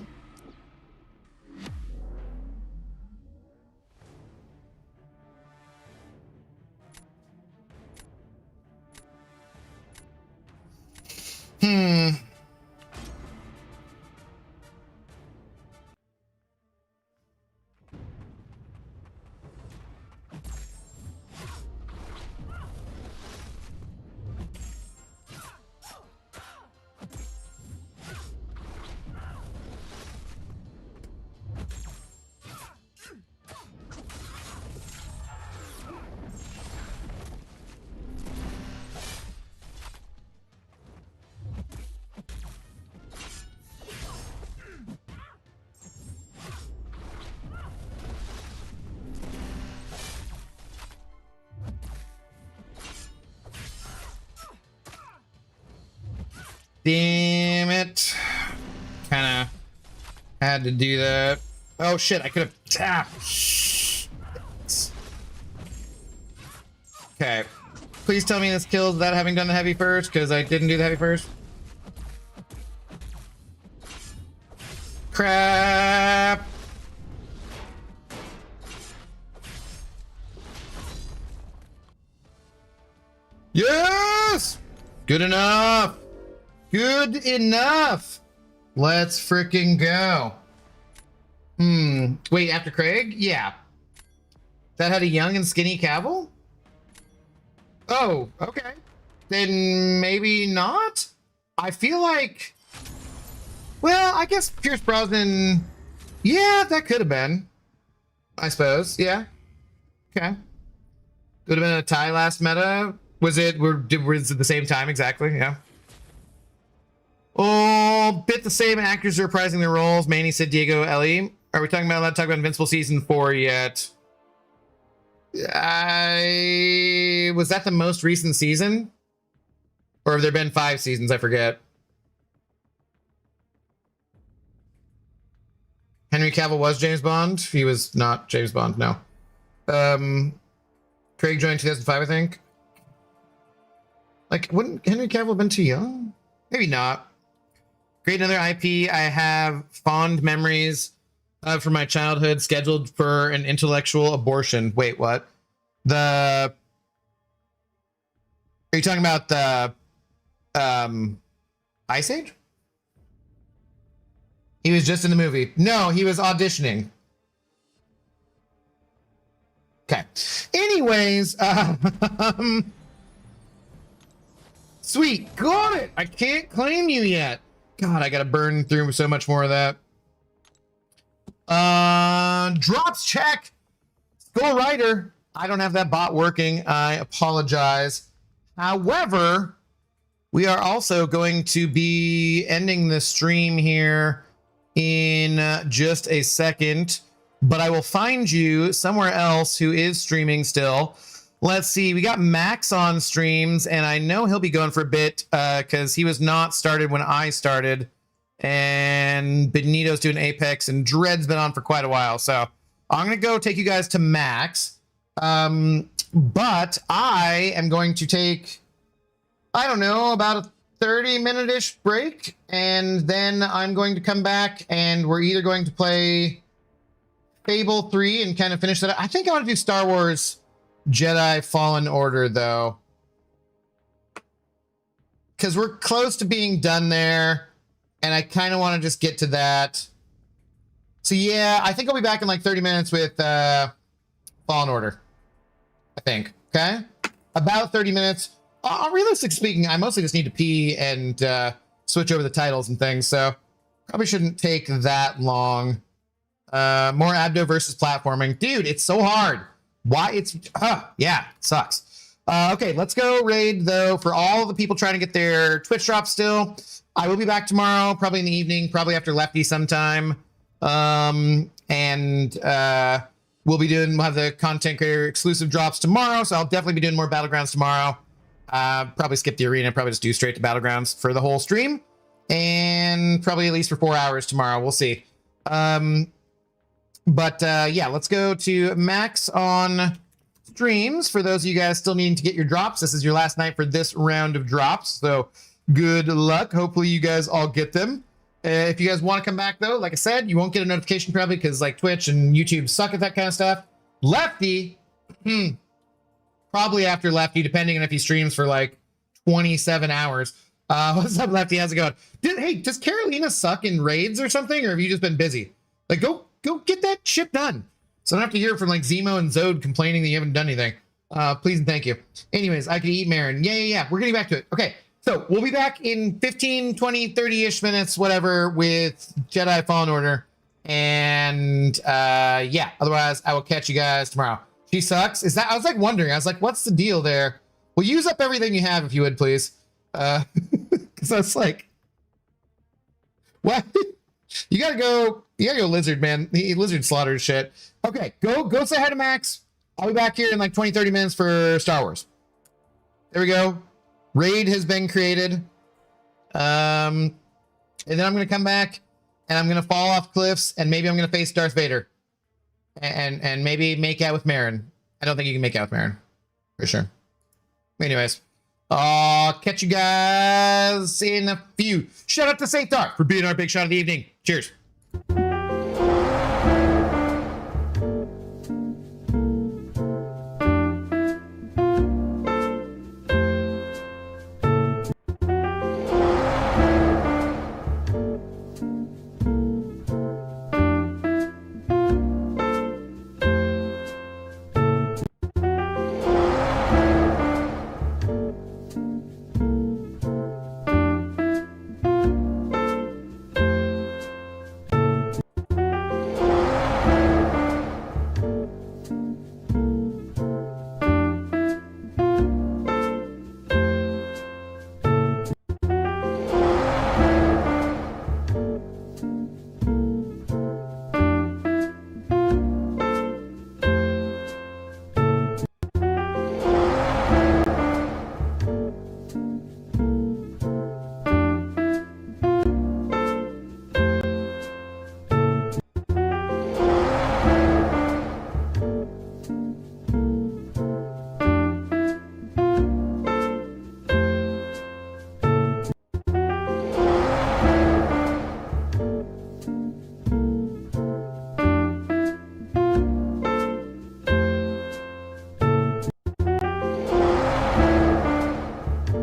Damn it. Kind of had to do that. Oh shit, I could have tapped. Okay. Please tell me this kills without having done the heavy first, because I didn't do the heavy first. Crap. Yes! Good enough. Good enough. Let's freaking go. Wait, after Craig? Yeah. That had a young and skinny Cavill? Oh, okay. Then maybe not? I feel like... Well, I guess Pierce Brosnan... Yeah, that could have been. I suppose, yeah. Okay. Could have been a tie last meta. Was it the same time exactly? Yeah. Oh, bit the same actors reprising their roles. Manny, Sid, Diego, Ellie. Are we allowed to talk about Invincible Season 4 yet? Was that the most recent season? Or have there been 5 seasons? I forget. Henry Cavill was James Bond. He was not James Bond, no. Craig joined 2005, I think. Like, wouldn't Henry Cavill have been too young? Maybe not. Create another IP. I have fond memories from my childhood scheduled for an intellectual abortion. Wait, what? Are you talking about the Ice Age? He was just in the movie. No, he was auditioning. Okay. Anyways, sweet. Got it. I can't claim you yet. God, I gotta burn through so much more of that. Drops check. Skull Rider. I don't have that bot working. I apologize. However, we are also going to be ending the stream here in just a second, but I will find you somewhere else who is streaming still. Let's see. We got Max on streams, and I know he'll be going for a bit because he was not started when I started. And Benito's doing Apex, and Dread's been on for quite a while. So I'm going to go take you guys to Max. But I am going to take, I don't know, about a 30-minute-ish break. And then I'm going to come back, and we're either going to play Fable 3 and kind of finish that. I think I want to do Star Wars Jedi Fallen Order, though. Because we're close to being done there. And I kind of want to just get to that. So yeah, I think I'll be back in like 30 minutes with Fallen Order. I think. Okay? About 30 minutes. Realistic speaking, I mostly just need to pee and switch over the titles and things. So probably shouldn't take that long. More Abdo versus platforming. Dude, it's so hard. Why? It's... yeah, it sucks. Okay, let's go raid, though, for all the people trying to get their Twitch drops still. I will be back tomorrow, probably in the evening, probably after Lefty sometime. We'll have the content creator exclusive drops tomorrow, so I'll definitely be doing more Battlegrounds tomorrow. Probably skip the arena, probably just do straight to Battlegrounds for the whole stream. And probably at least for 4 hours tomorrow, we'll see. Yeah, let's go to Max on streams. For those of you guys still needing to get your drops, this is your last night for this round of drops, so good luck. Hopefully you guys all get them. If you guys want to come back, though, like I said, you won't get a notification probably because like Twitch and YouTube suck at that kind of stuff. Lefty, probably after Lefty, depending on if he streams for like 27 hours. What's up, Lefty? How's it going? Hey, does Carolina suck in raids or something, or have you just been busy? Like, go get that shit done. So I don't have to hear from like Zemo and Zode complaining that you haven't done anything. Please and thank you. Anyways, I could eat Marin. Yeah. We're getting back to it. Okay. So we'll be back in 15, 20, 30-ish minutes, whatever, with Jedi Fallen Order. And yeah, otherwise I will catch you guys tomorrow. She sucks. Is that, I was like wondering, I was like, what's the deal there? Well, use up everything you have if you would, please. Because I was like, what? You gotta go Lizard, man. Lizard slaughtered shit. Okay, go say hi to Max. I'll be back here in like 20, 30 minutes for Star Wars. There we go. Raid has been created. And then I'm going to come back and I'm going to fall off cliffs and maybe I'm going to face Darth Vader and maybe make out with Marin. I don't think you can make out with Marin for sure. Anyways, I'll catch you guys in a few. Shout out to Saint Dark for being our big shot of the evening. Cheers.